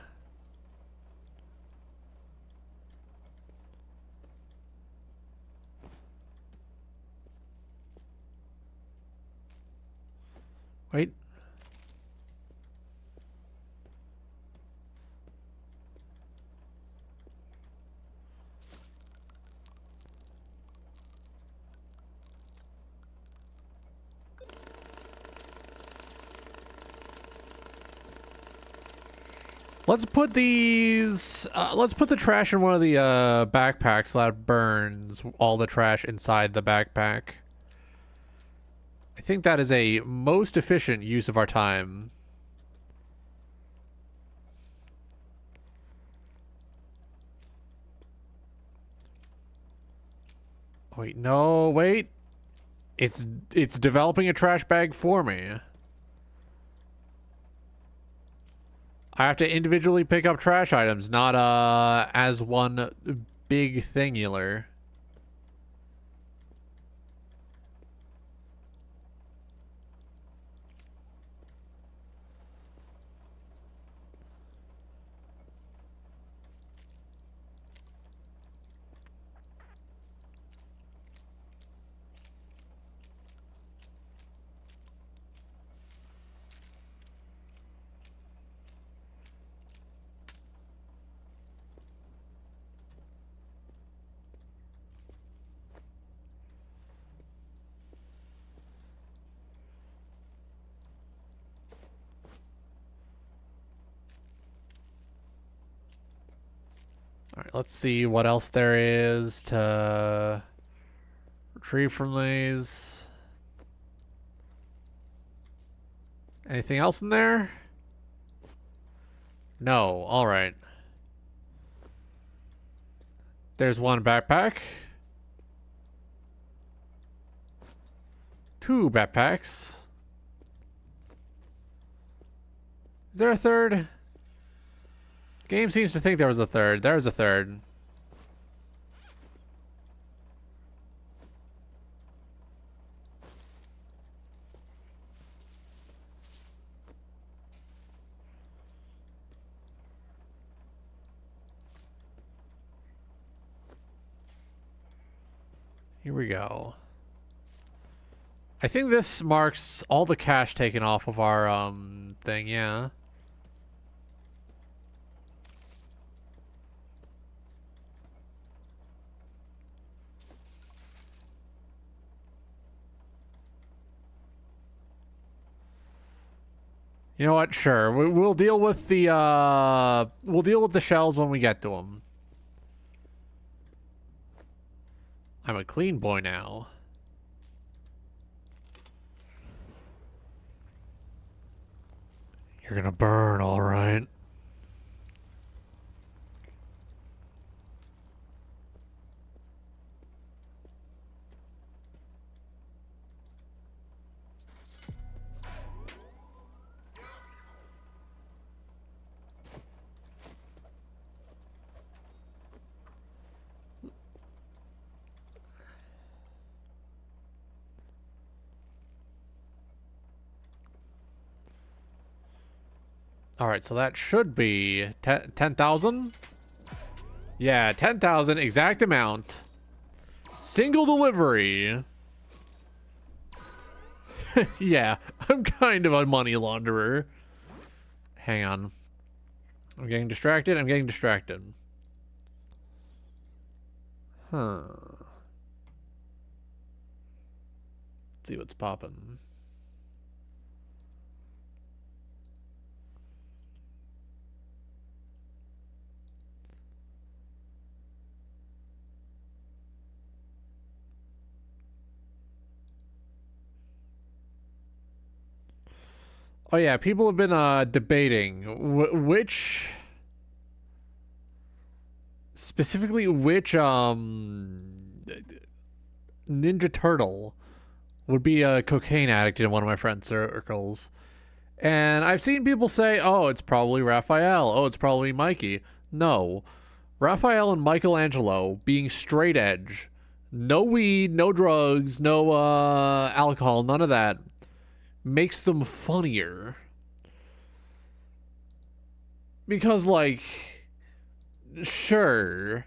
Wait. Let's put these, let's put the trash in one of the backpacks that burns all the trash inside the backpack. I think that is a most efficient use of our time. Wait, no, wait. It's developing a trash bag for me. I have to individually pick up trash items, not as one big thingular. All right, let's see what else there is to retrieve from these. Anything else in there? No. All right. There's one backpack. 2 backpacks. Is there a third? Game seems to think there was a third. There's a third. Here we go. I think this marks all the cash taken off of our thing, yeah. You know what? Sure. We'll deal with the shells when we get to them. I'm a clean boy now. You're gonna burn, all right. All right, so that should be 10,000. Yeah, 10,000 exact amount. Single delivery. Yeah, I'm kind of a money launderer. Hang on. I'm getting distracted. I'm getting distracted. Huh. Let's see what's popping. Oh yeah, people have been debating which specifically which Ninja Turtle would be a cocaine addict in one of my friend circles. And I've seen people say, "Oh, it's probably Raphael. Oh, it's probably Mikey." No. Raphael and Michelangelo being straight edge. No weed, no drugs, no alcohol, none of that. Makes them funnier. Because, like, sure,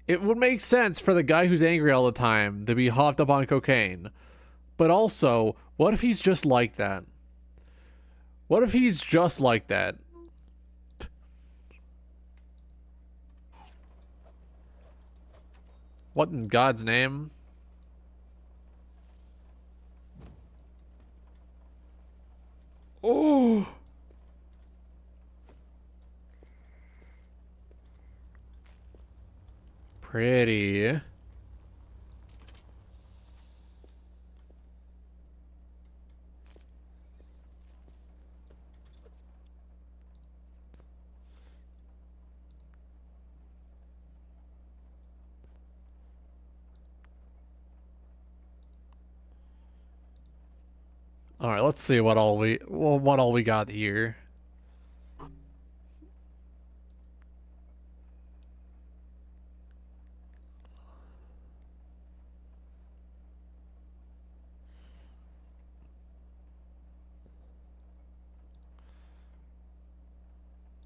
it would make sense for the guy who's angry all the time to be hopped up on cocaine. But also, what if he's just like that? What if he's just like that? What in God's name? Oh. Pretty. All right, let's see what all we got here.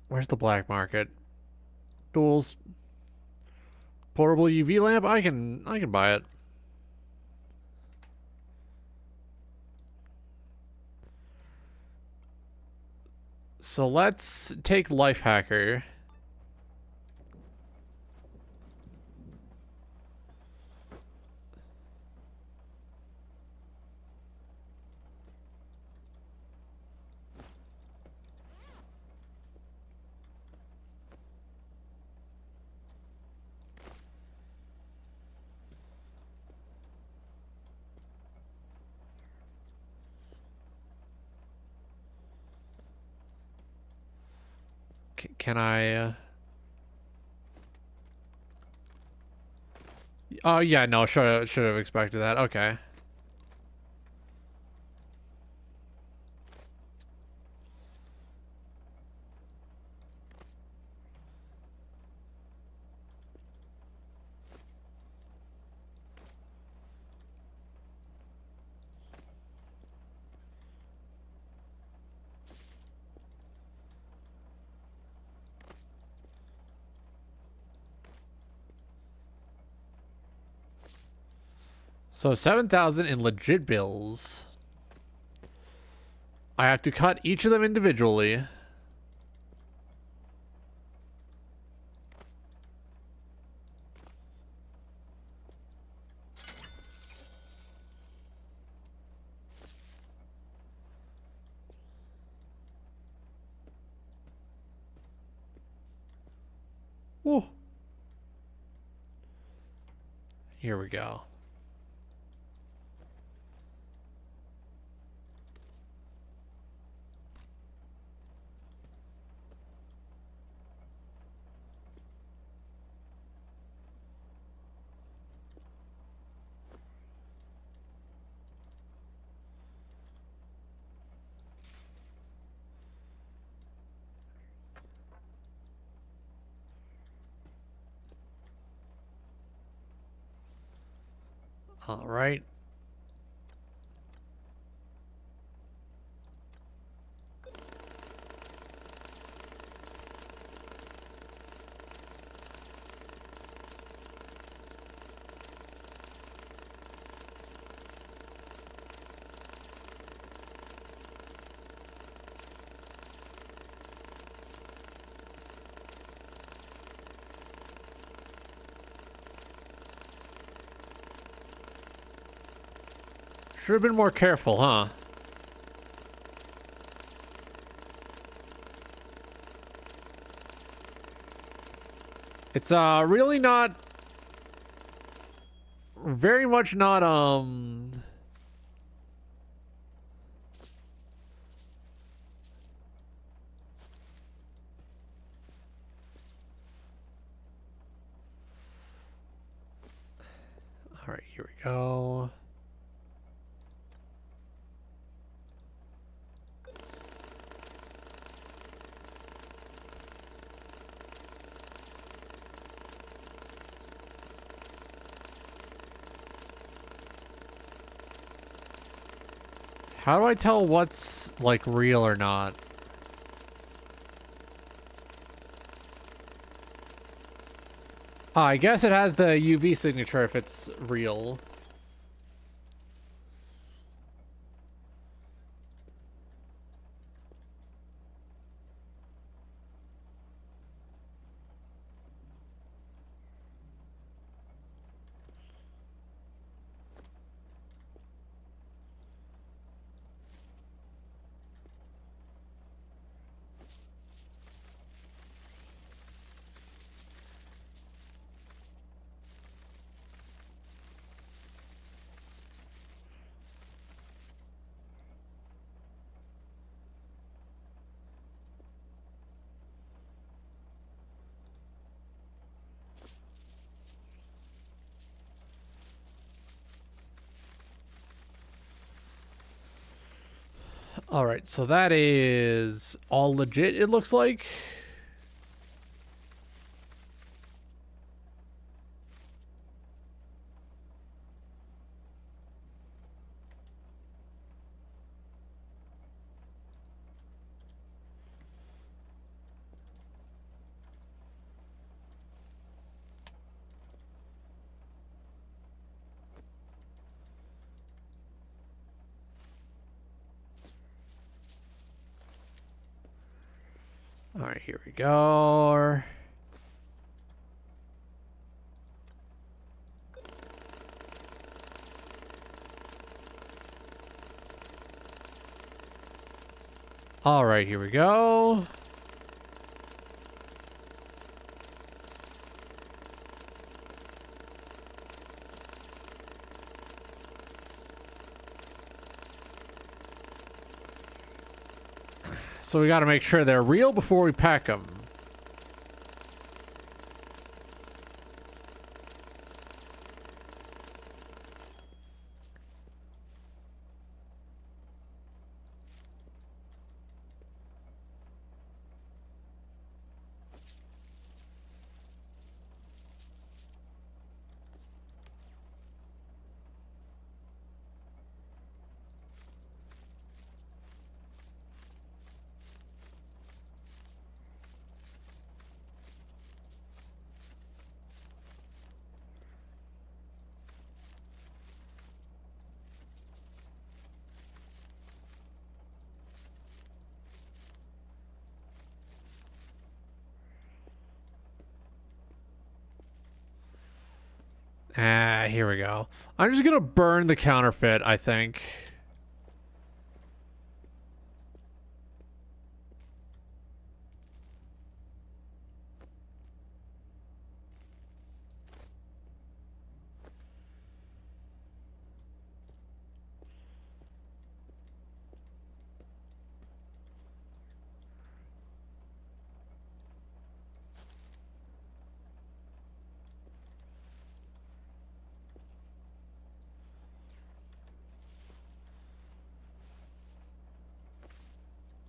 Where's the black market? Tools. Portable UV lamp. I can buy it. So let's take Life Hacker. Can I? Oh yeah, no, should have expected that. Okay. So 7,000 in legit bills. I have to cut each of them individually. Woo. Here we go. All right. Should have been more careful, huh? It's really not very much not all right, here we go. How do I tell what's like real or not? I guess it has the UV signature if it's real. All right, so that is all legit, it looks like. All right, here we go. All right, here we go. So we got to make sure they're real before we pack them. Ah, here we go. I'm just gonna burn the counterfeit, I think.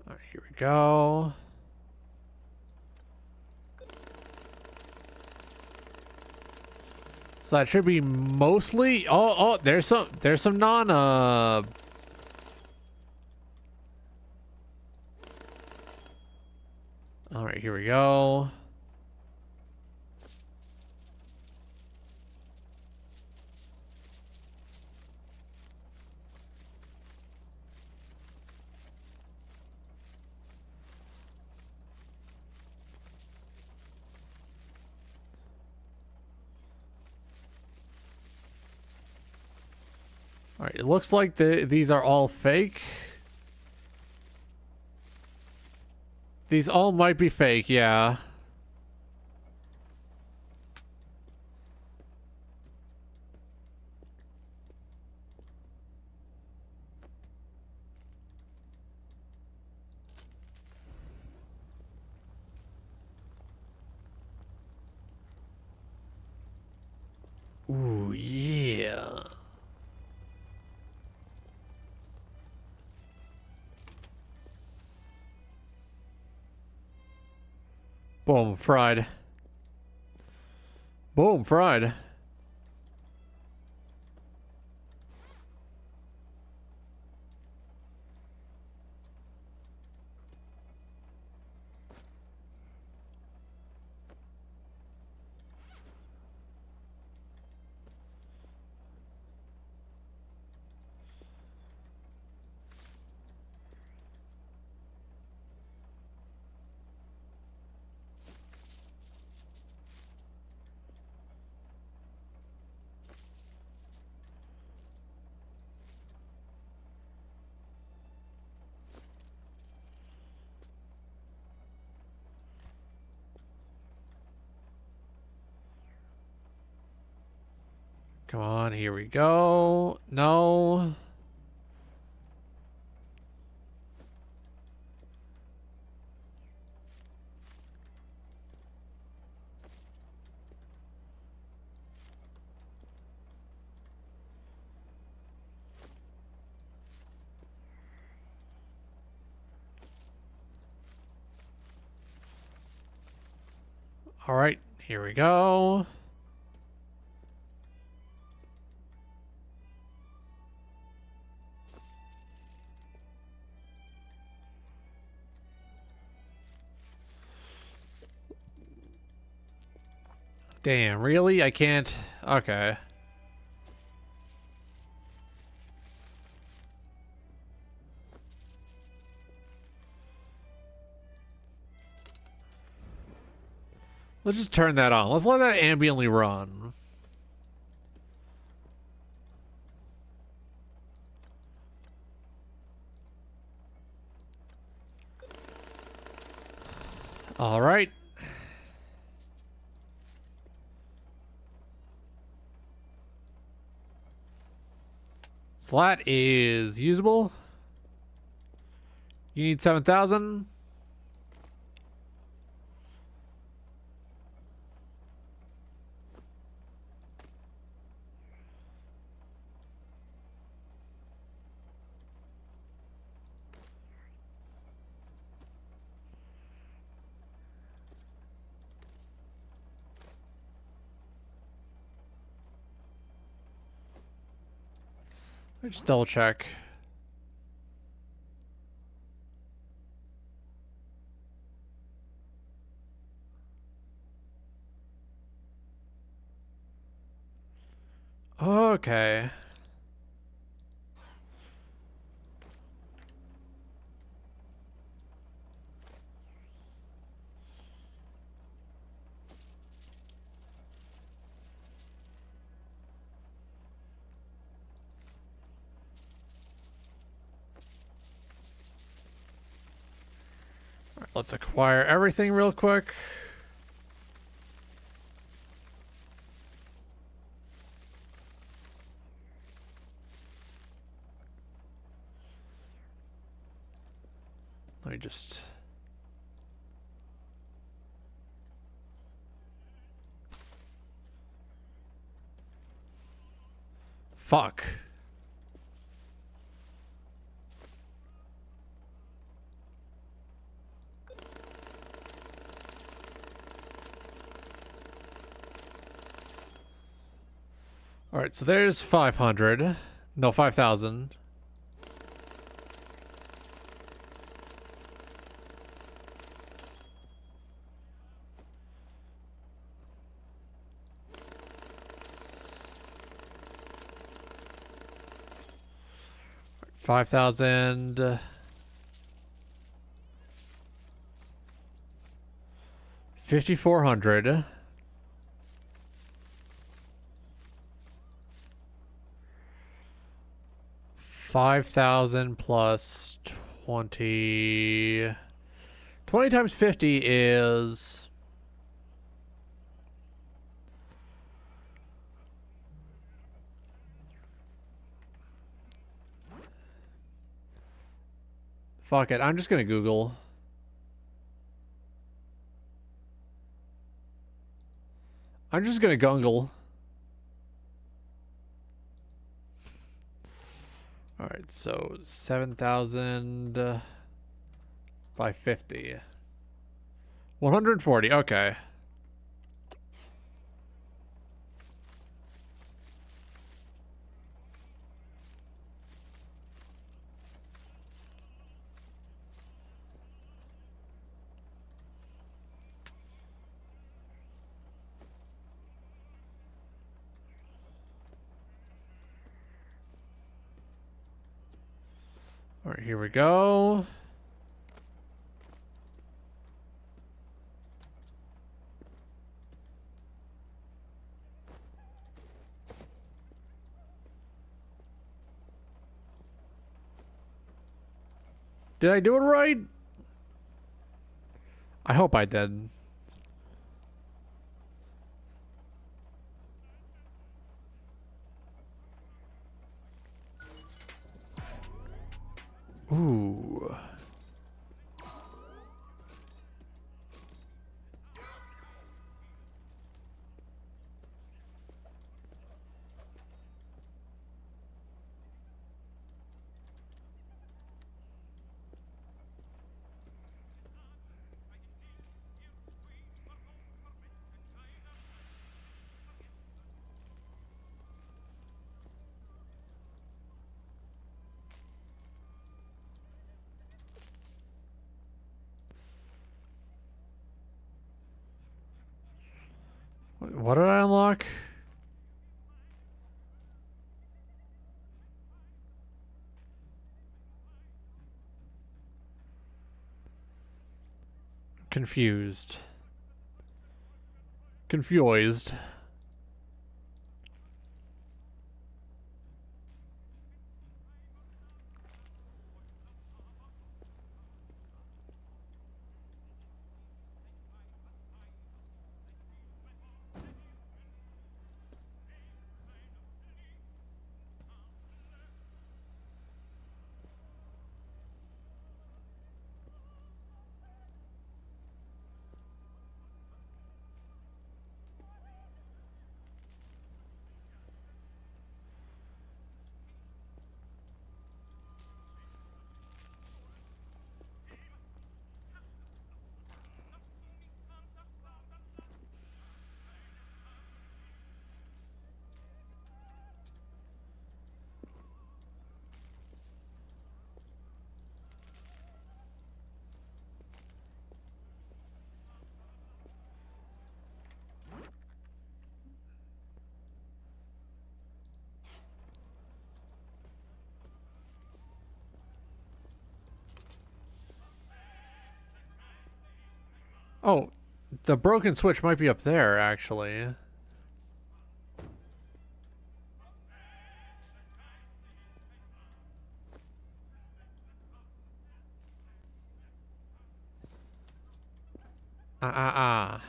All right, here we go. So that should be mostly. Oh, there's some non. All right, here we go. All right, it looks like these are all fake. These all might be fake, yeah. Ooh, yeah. Boom, fried. Boom, fried. Come on, here we go. No. All right, here we go. Damn, really? I can't. Okay. Let's just turn that on. Let's let that ambiently run. All right. Slat is usable. You need 7,000. Let's just double check. Okay. All right, let's acquire everything real quick. Let me just... Fuck. All right, so there's 500. No, 5,000. $5,000. 5,400. 5,000 plus 20. 20 times 50 is... Fuck it, I'm just gonna Google. I'm just gonna gungle. Alright, so 7,000 by 50. 140, okay. All right, here we go. Did I do it right? I hope I did. Ooh. What did I unlock? Confused. Confused. Oh, the broken switch might be up there, actually. Ah.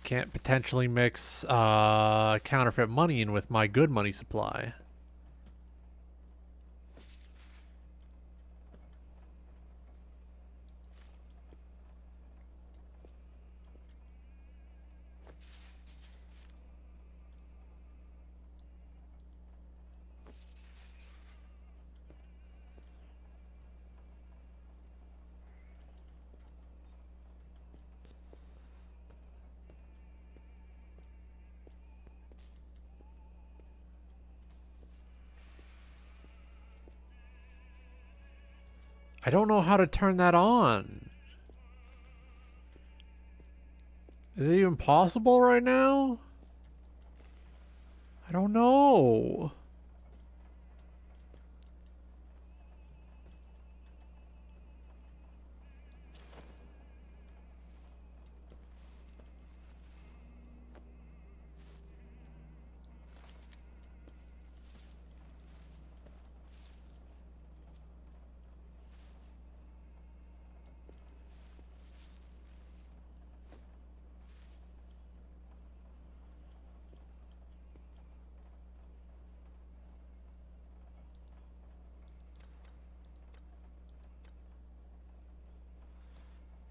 Can't potentially mix counterfeit money in with my good money supply. I don't know how to turn that on. Is it even possible right now? I don't know.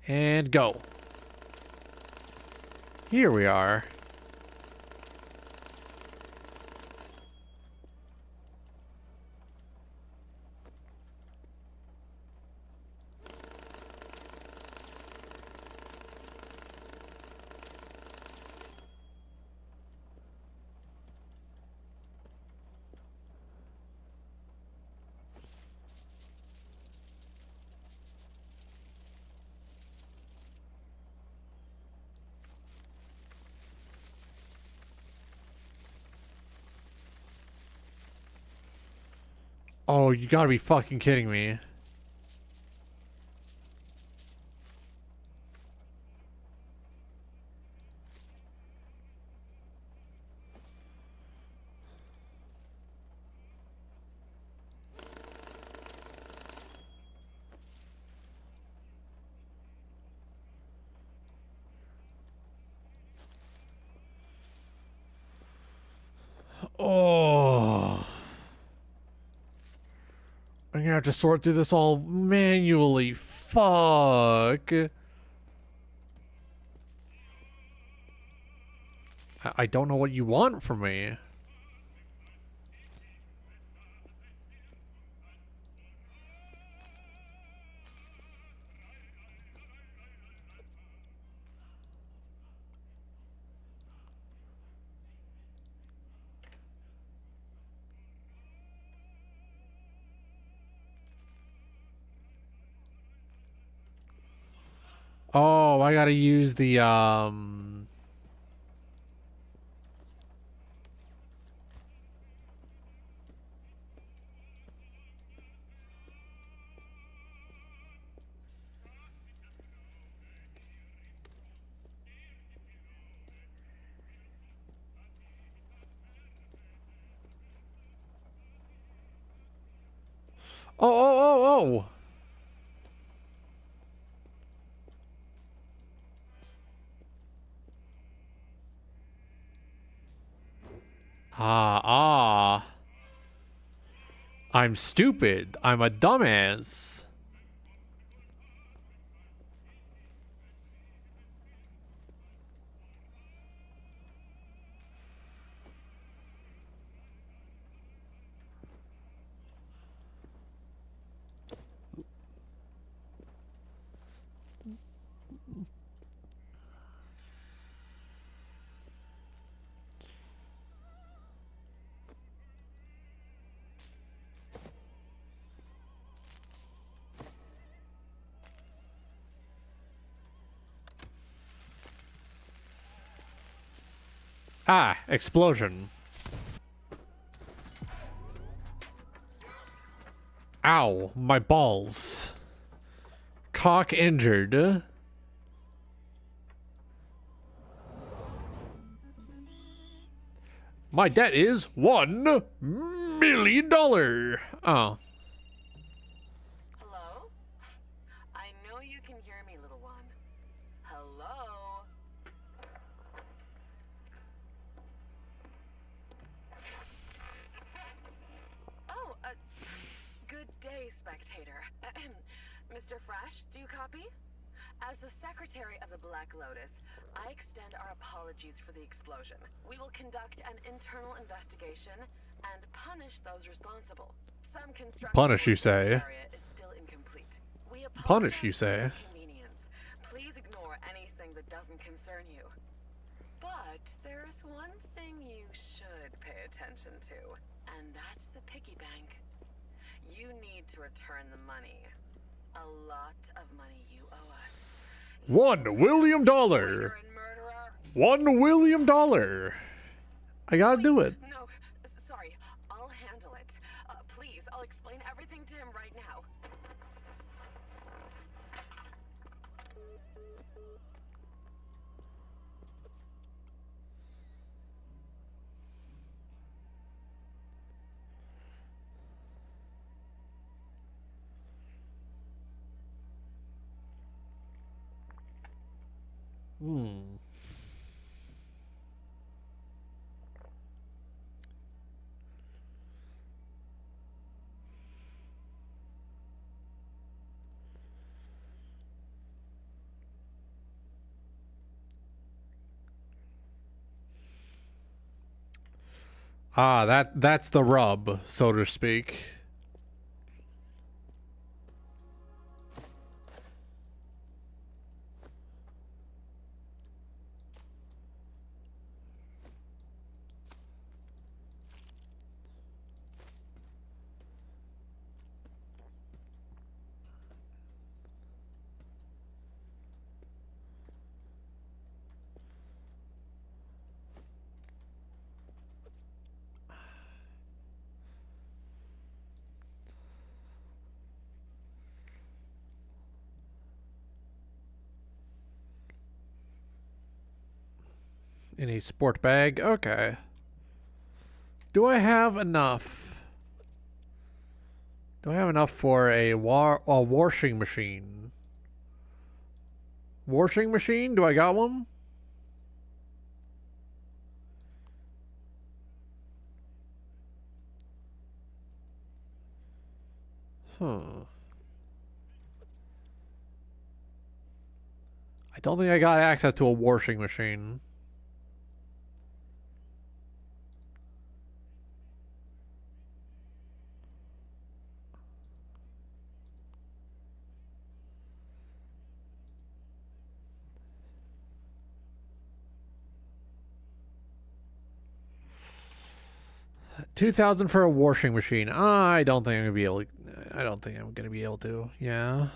And go. Here we are. Oh, you gotta be fucking kidding me. Oh. I'm gonna have to sort through this all manually. Fuck. I don't know what you want from me. Oh, I gotta use the, oh. Ah. I'm stupid. I'm a dumbass. Ah, explosion. Ow, my balls. Cock injured. My debt is $1 million. Oh. Hello? I know you can hear me, little one. Hello? Oh, good day, spectator. Mr. Fresh, do you copy? As the secretary of the Black Lotus, I extend our apologies for the explosion. We will conduct an internal investigation and punish those responsible. Some construction Punish, you work in the say? area is still incomplete. We Punish, you apologize say? for the inconvenience. Please ignore anything that doesn't concern you. But there's one thing you should pay attention to, and that's the piggy bank. You need to return the money. A lot of money you owe us. $1 million. Traitor and murderer. $1 million. I gotta do it. No, sorry. I'll handle it. Please, I'll explain everything to him right now. Ah, that's the rub, so to speak. In a sport bag? Okay. Do I have enough? Do I have enough for a washing machine? Washing machine? Do I got one? Huh. I don't think I got access to a washing machine. $2,000 for a washing machine. I don't think I'm gonna be able to. I don't think I'm gonna be able to. Yeah.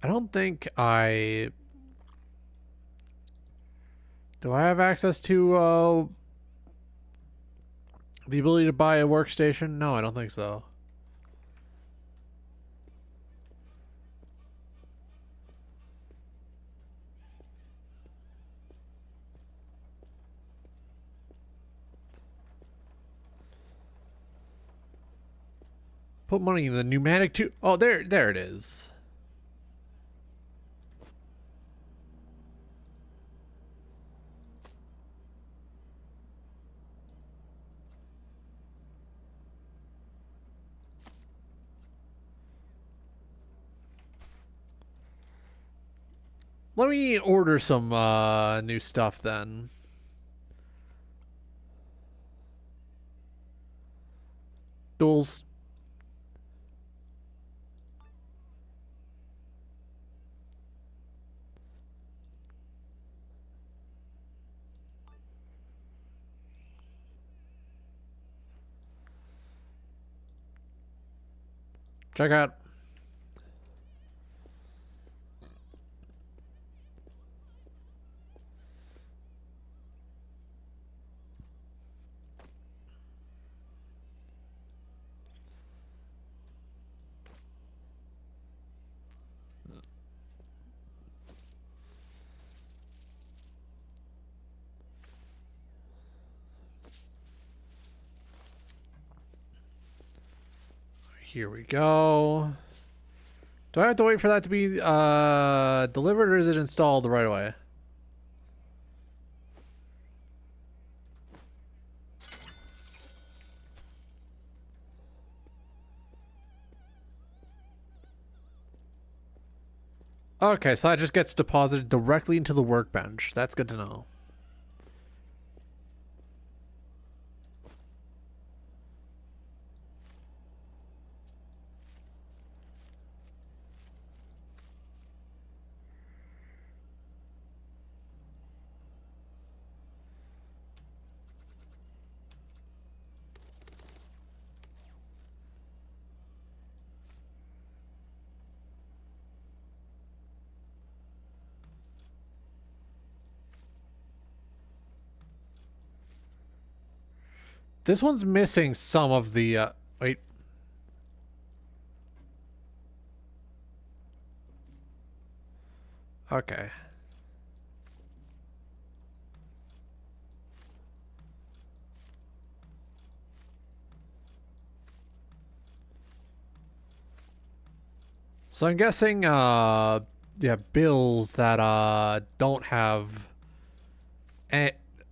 I don't think I... Do I have access to the ability to buy a workstation? No, I don't think so. Put money in the pneumatic tube. Oh, there it is. Let me order some new stuff then. Duels. Check out. Here we go. Do I have to wait for that to be delivered, or is it installed right away? Okay, so that just gets deposited directly into the workbench. That's good to know. This one's missing some of the, wait. Okay. So I'm guessing, yeah, bills that, don't have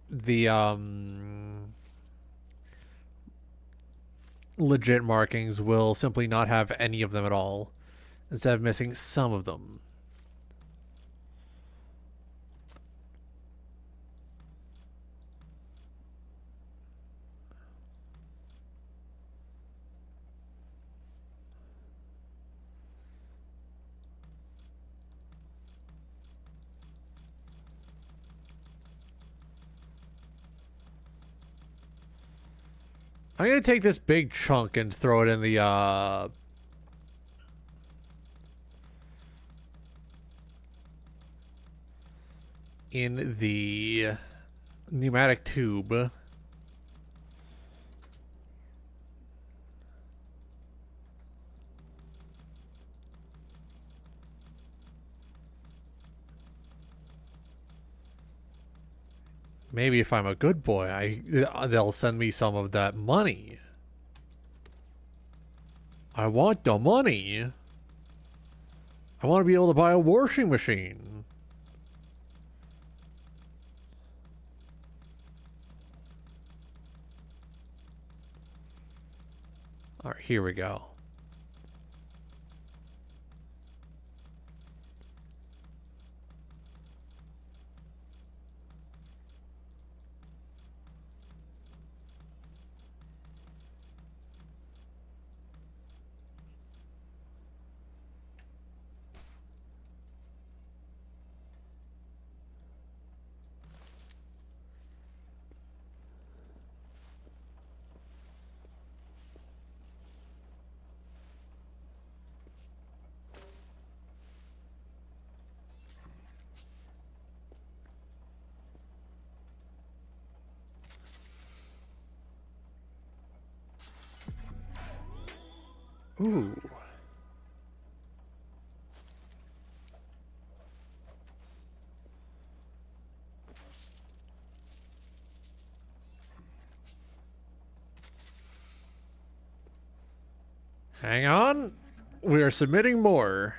the, legit markings will simply not have any of them at all, instead of missing some of them. I'm gonna take this big chunk and throw it in the pneumatic tube. Maybe if I'm a good boy, they'll send me some of that money. I want the money. I want to be able to buy a washing machine. All right, here we go. Ooh. Hang on. We are submitting more.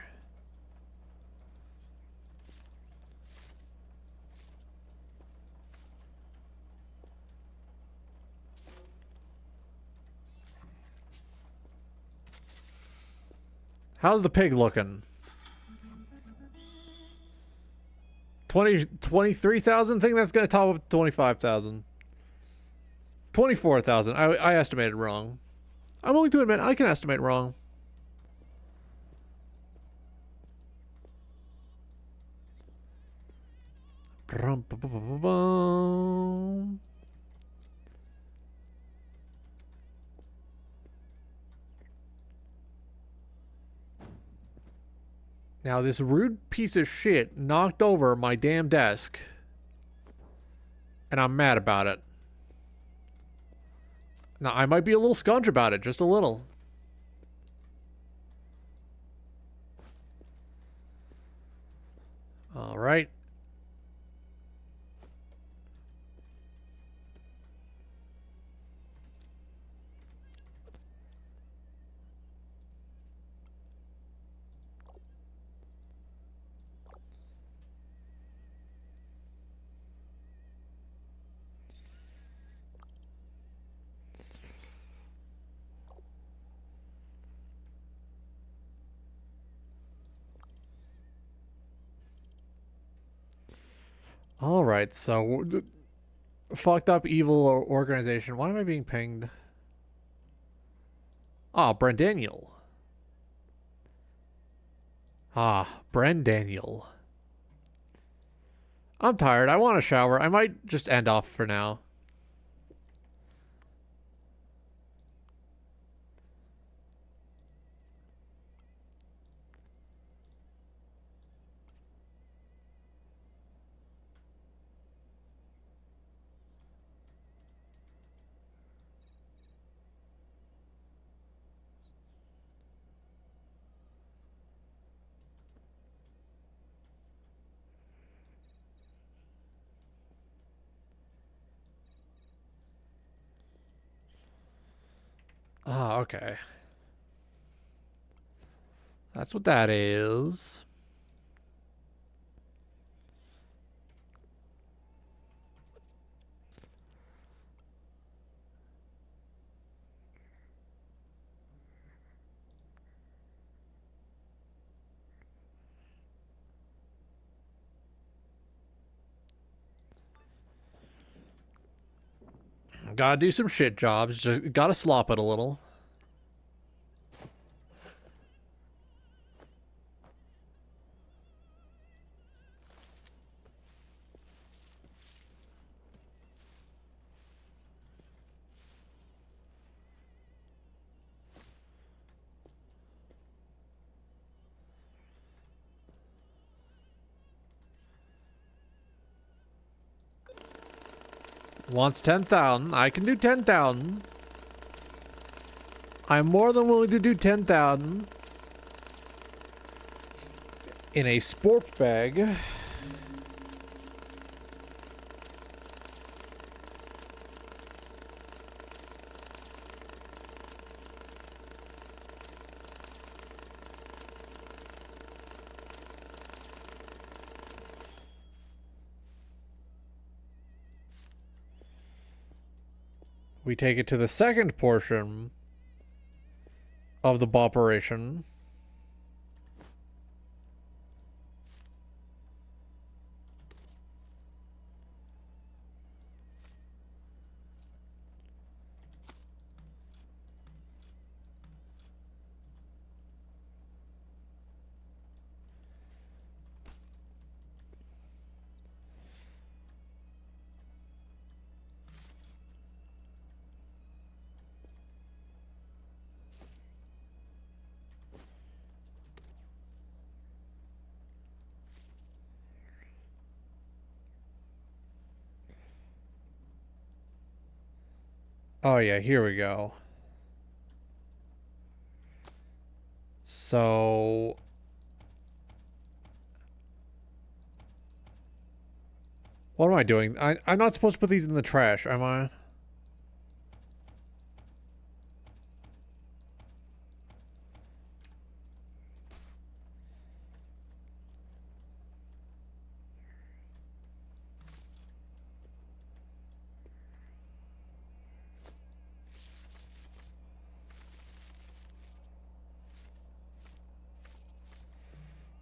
How's the pig looking? 23,000? Think that's gonna top up 25,000. 24,000. I estimated wrong. I'm willing to admit I can estimate wrong. Now this rude piece of shit knocked over my damn desk. And I'm mad about it. Now I might be a little scunch about it, just a little. All right. All right, so fucked up evil organization. Why am I being pinged? Ah, Brendaniel. Ah, Brendaniel. I'm tired. I want a shower. I might just end off for now. Ah, okay. That's what that is. Gotta do some shit jobs. Just gotta slop it a little. Wants 10,000. I can do 10,000. I'm more than willing to do 10,000. In a sport bag. we take it to the second portion of the operation. Oh yeah, here we go. So what am I doing? I'm not supposed to put these in the trash, am I?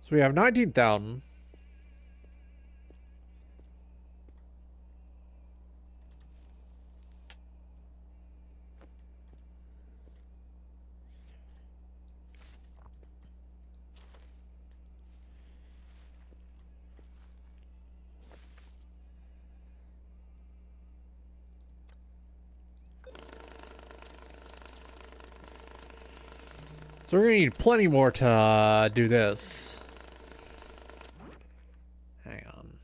So we have 19,000. So we're gonna need plenty more to do this. Hang on.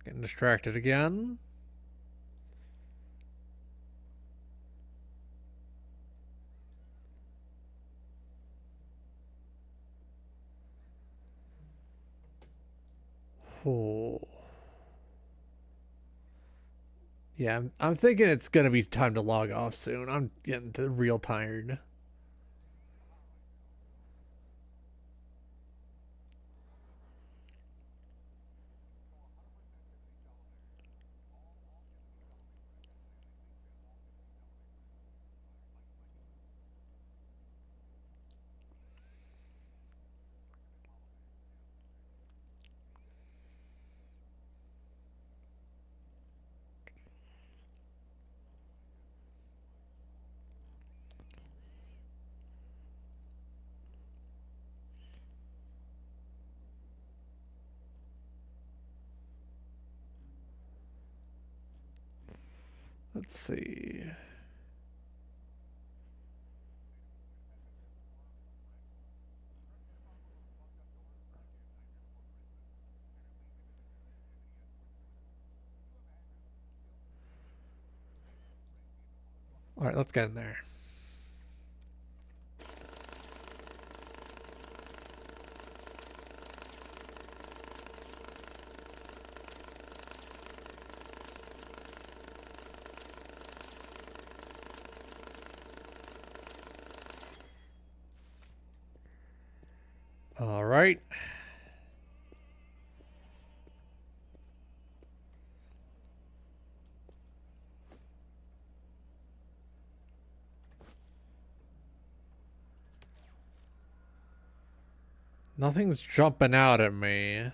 Getting distracted again. Oh. Yeah, I'm thinking it's gonna be time to log off soon. I'm getting real tired. Let's see. All right, let's get in there. All right. Nothing's jumping out at me.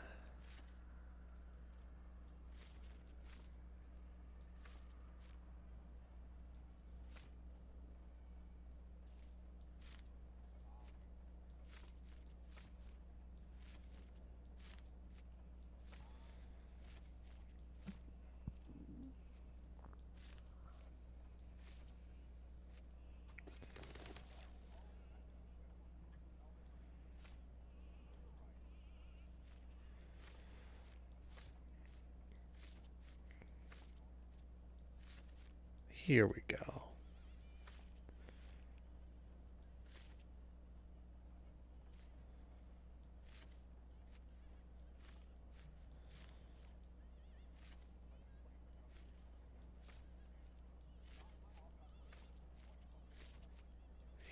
Here we go.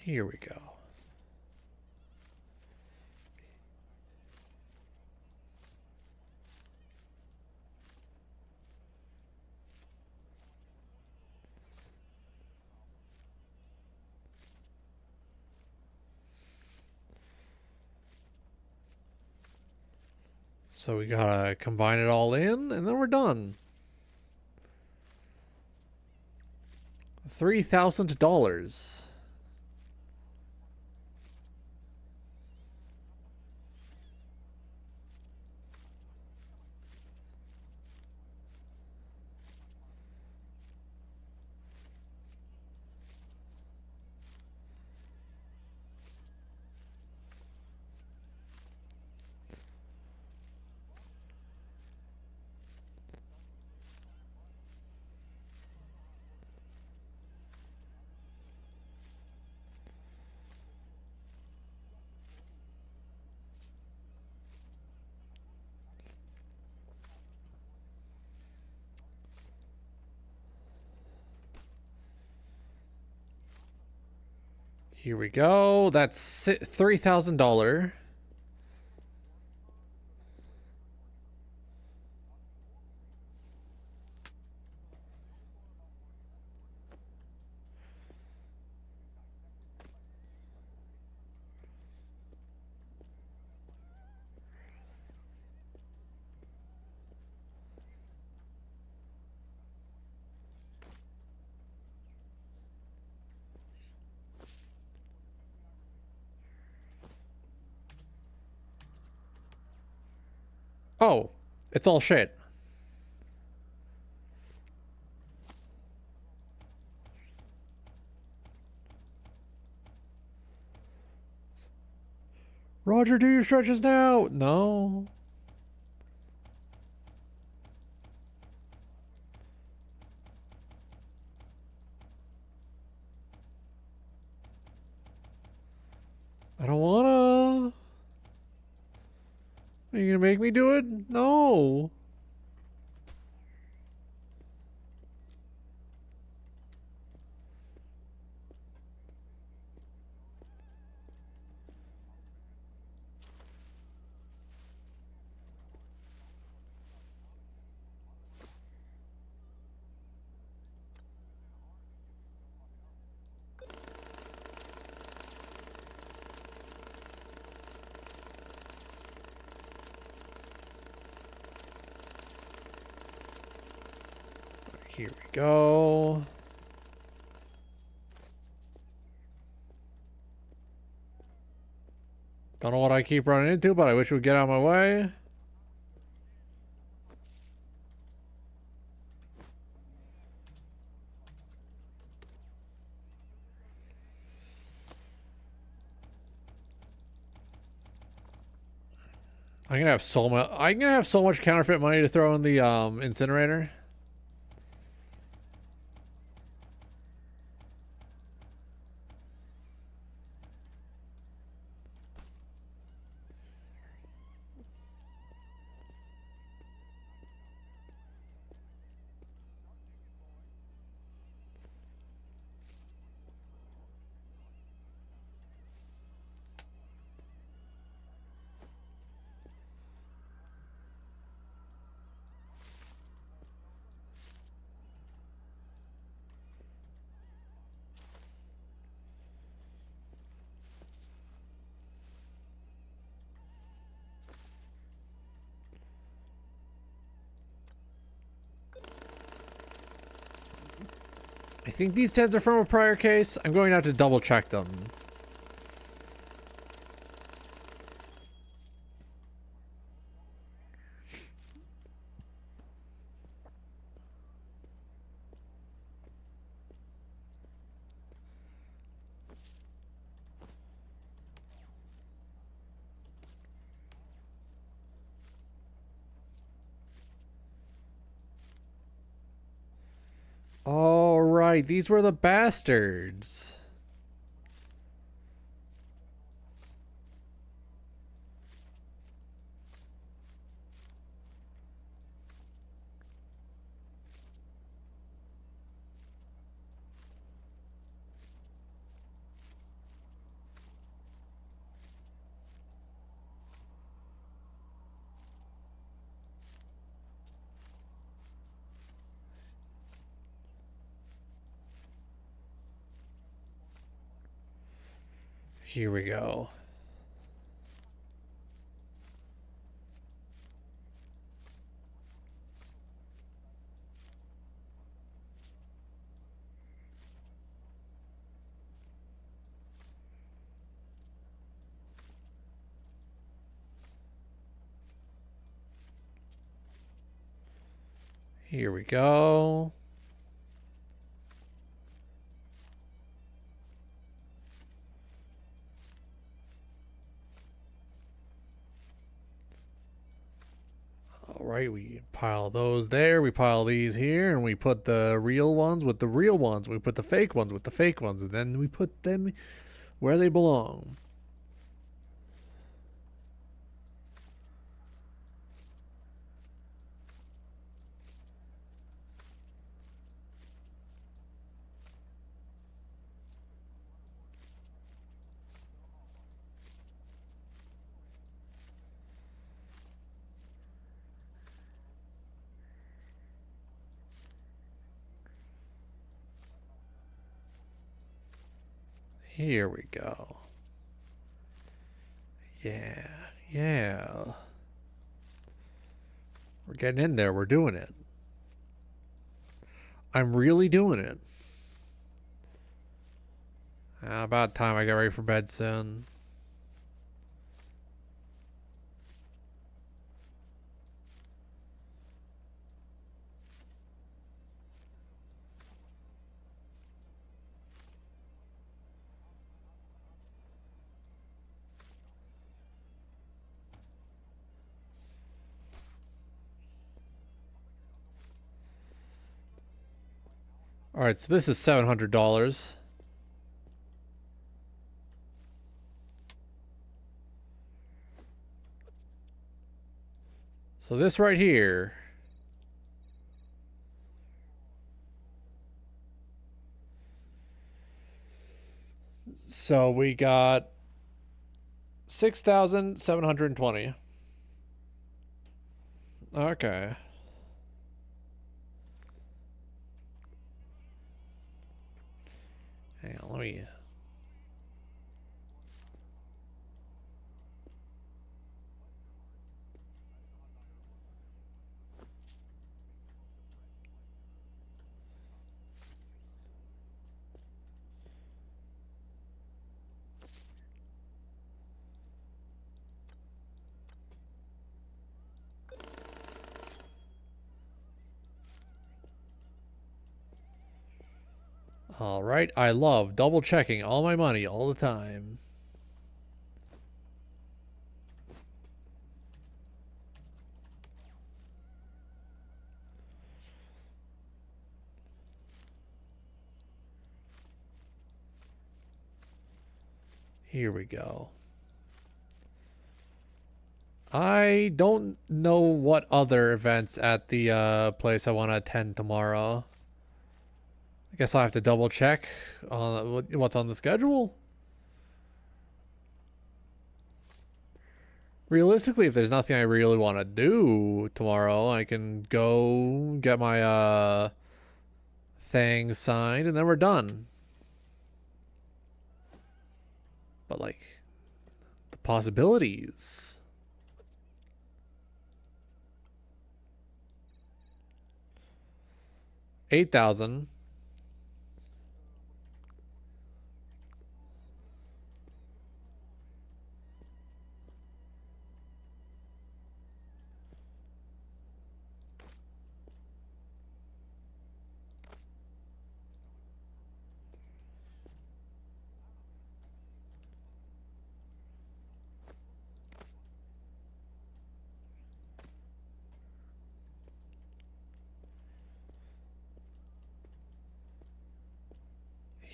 Here we go. So we gotta combine it all in, and then we're done. $3,000. Here we go. That's $3,000. Oh, it's all shit. Roger, do your stretches now. No. I don't wanna. Are you gonna make me do it? No. Here we go. Don't know what I keep running into, but I wish it would get out of my way. I'm gonna have so much counterfeit money to throw in the incinerator. I think these 10s are from a prior case. I'm going to have to double check them. All right, these were the bastards. Here we go. Here we go. All right, we pile those there. We pile these here, and we put the real ones with the real ones. We put the fake ones with the fake ones, and then we put them where they belong. Here we go. Yeah, yeah. We're getting in there. We're doing it. I'm really doing it. About time I get ready for bed soon. All right, so this is $700. So this right here. So we got 6,720. Okay. Hang on, let me. All right, I love double checking all my money all the time. Here we go. I don't know what other events at the place I want to attend tomorrow. I guess I'll have to double check on what's on the schedule. Realistically, if there's nothing I really want to do tomorrow, I can go get my thing signed and then we're done. But like the possibilities. 8,000.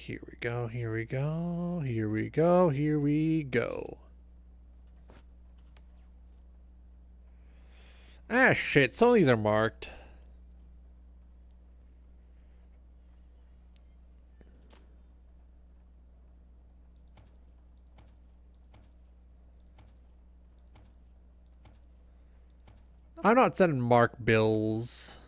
Here we go, here we go, here we go, here we go. Ah, shit, some of these are marked. I'm not sending marked bills.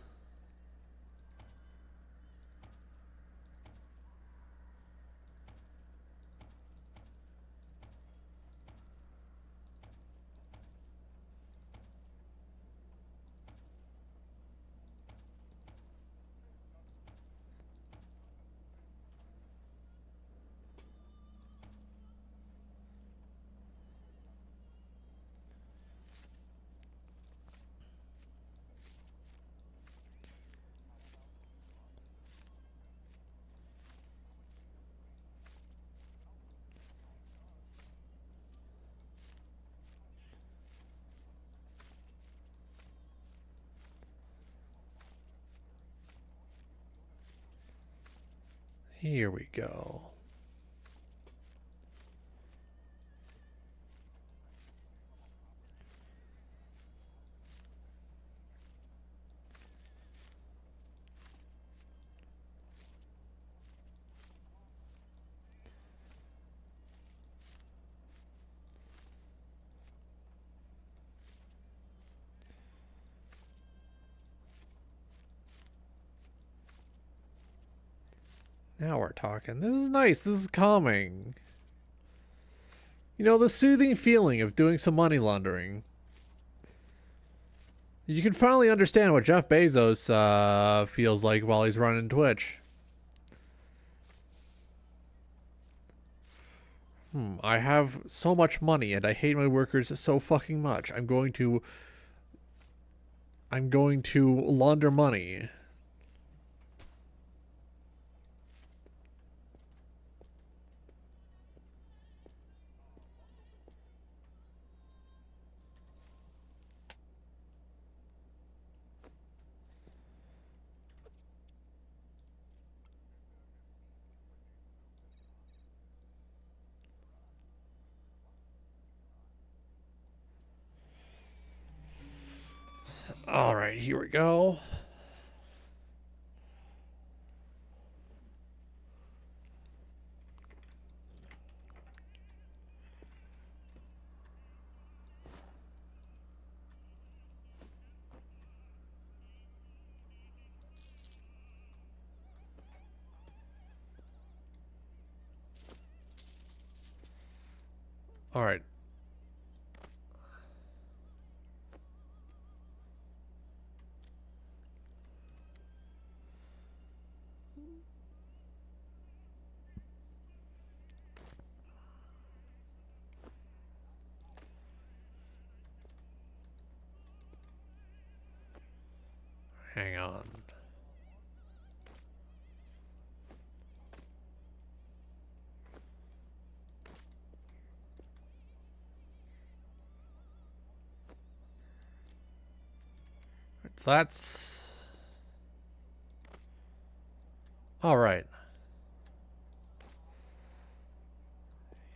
Here we go. Now we're talking. This is nice. This is calming. You know, the soothing feeling of doing some money laundering. You can finally understand what Jeff Bezos feels like while he's running Twitch. I have so much money and I hate my workers so fucking much. I'm going to launder money. All right, here we go. All right. Hang on. So that's all right.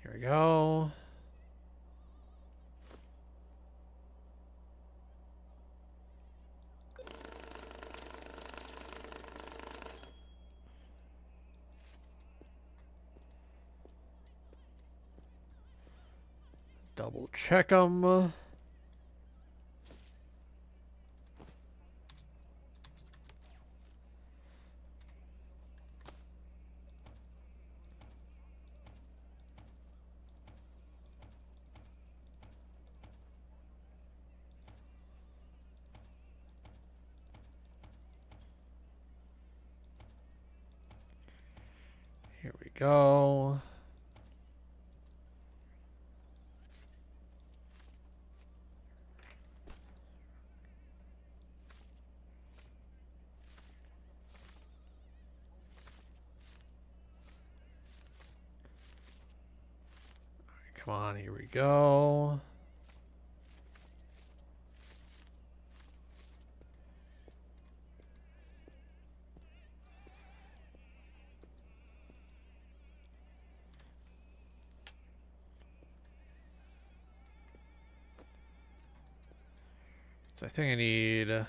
Here we go. Double check them. Here we go. Come on, here we go. So I think I need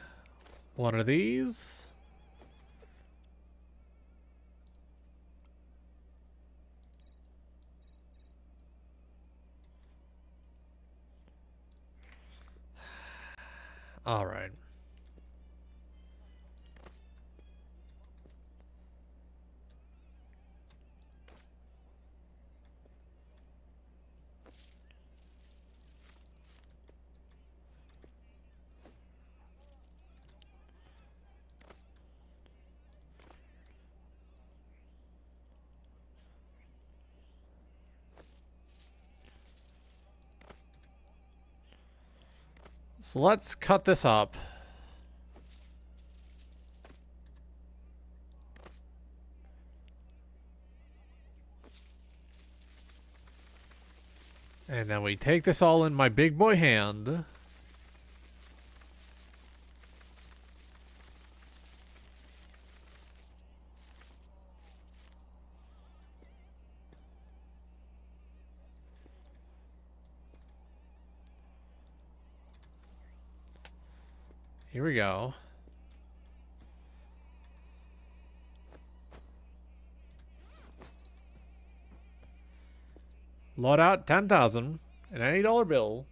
one of these. All right. So let's cut this up. And then we take this all in my big boy hand. Here we go. Load out 10,000 and any dollar bill.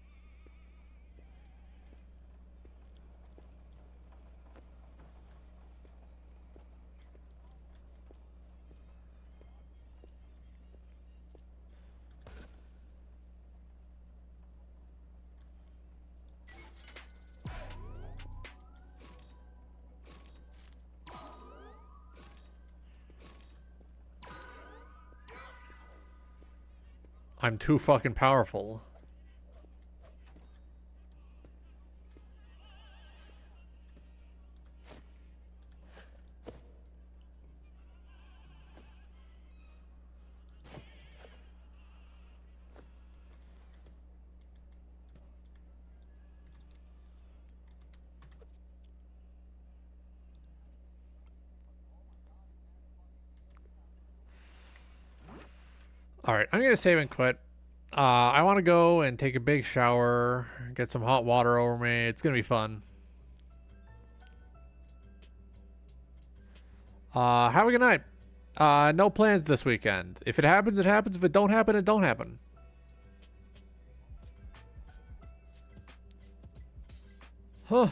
I'm too fucking powerful. Alright, I'm going to save and quit. I want to go and take a big shower, get some hot water over me. It's going to be fun. Have a good night. No plans this weekend. If it happens, it happens. If it don't happen, it don't happen. Huh.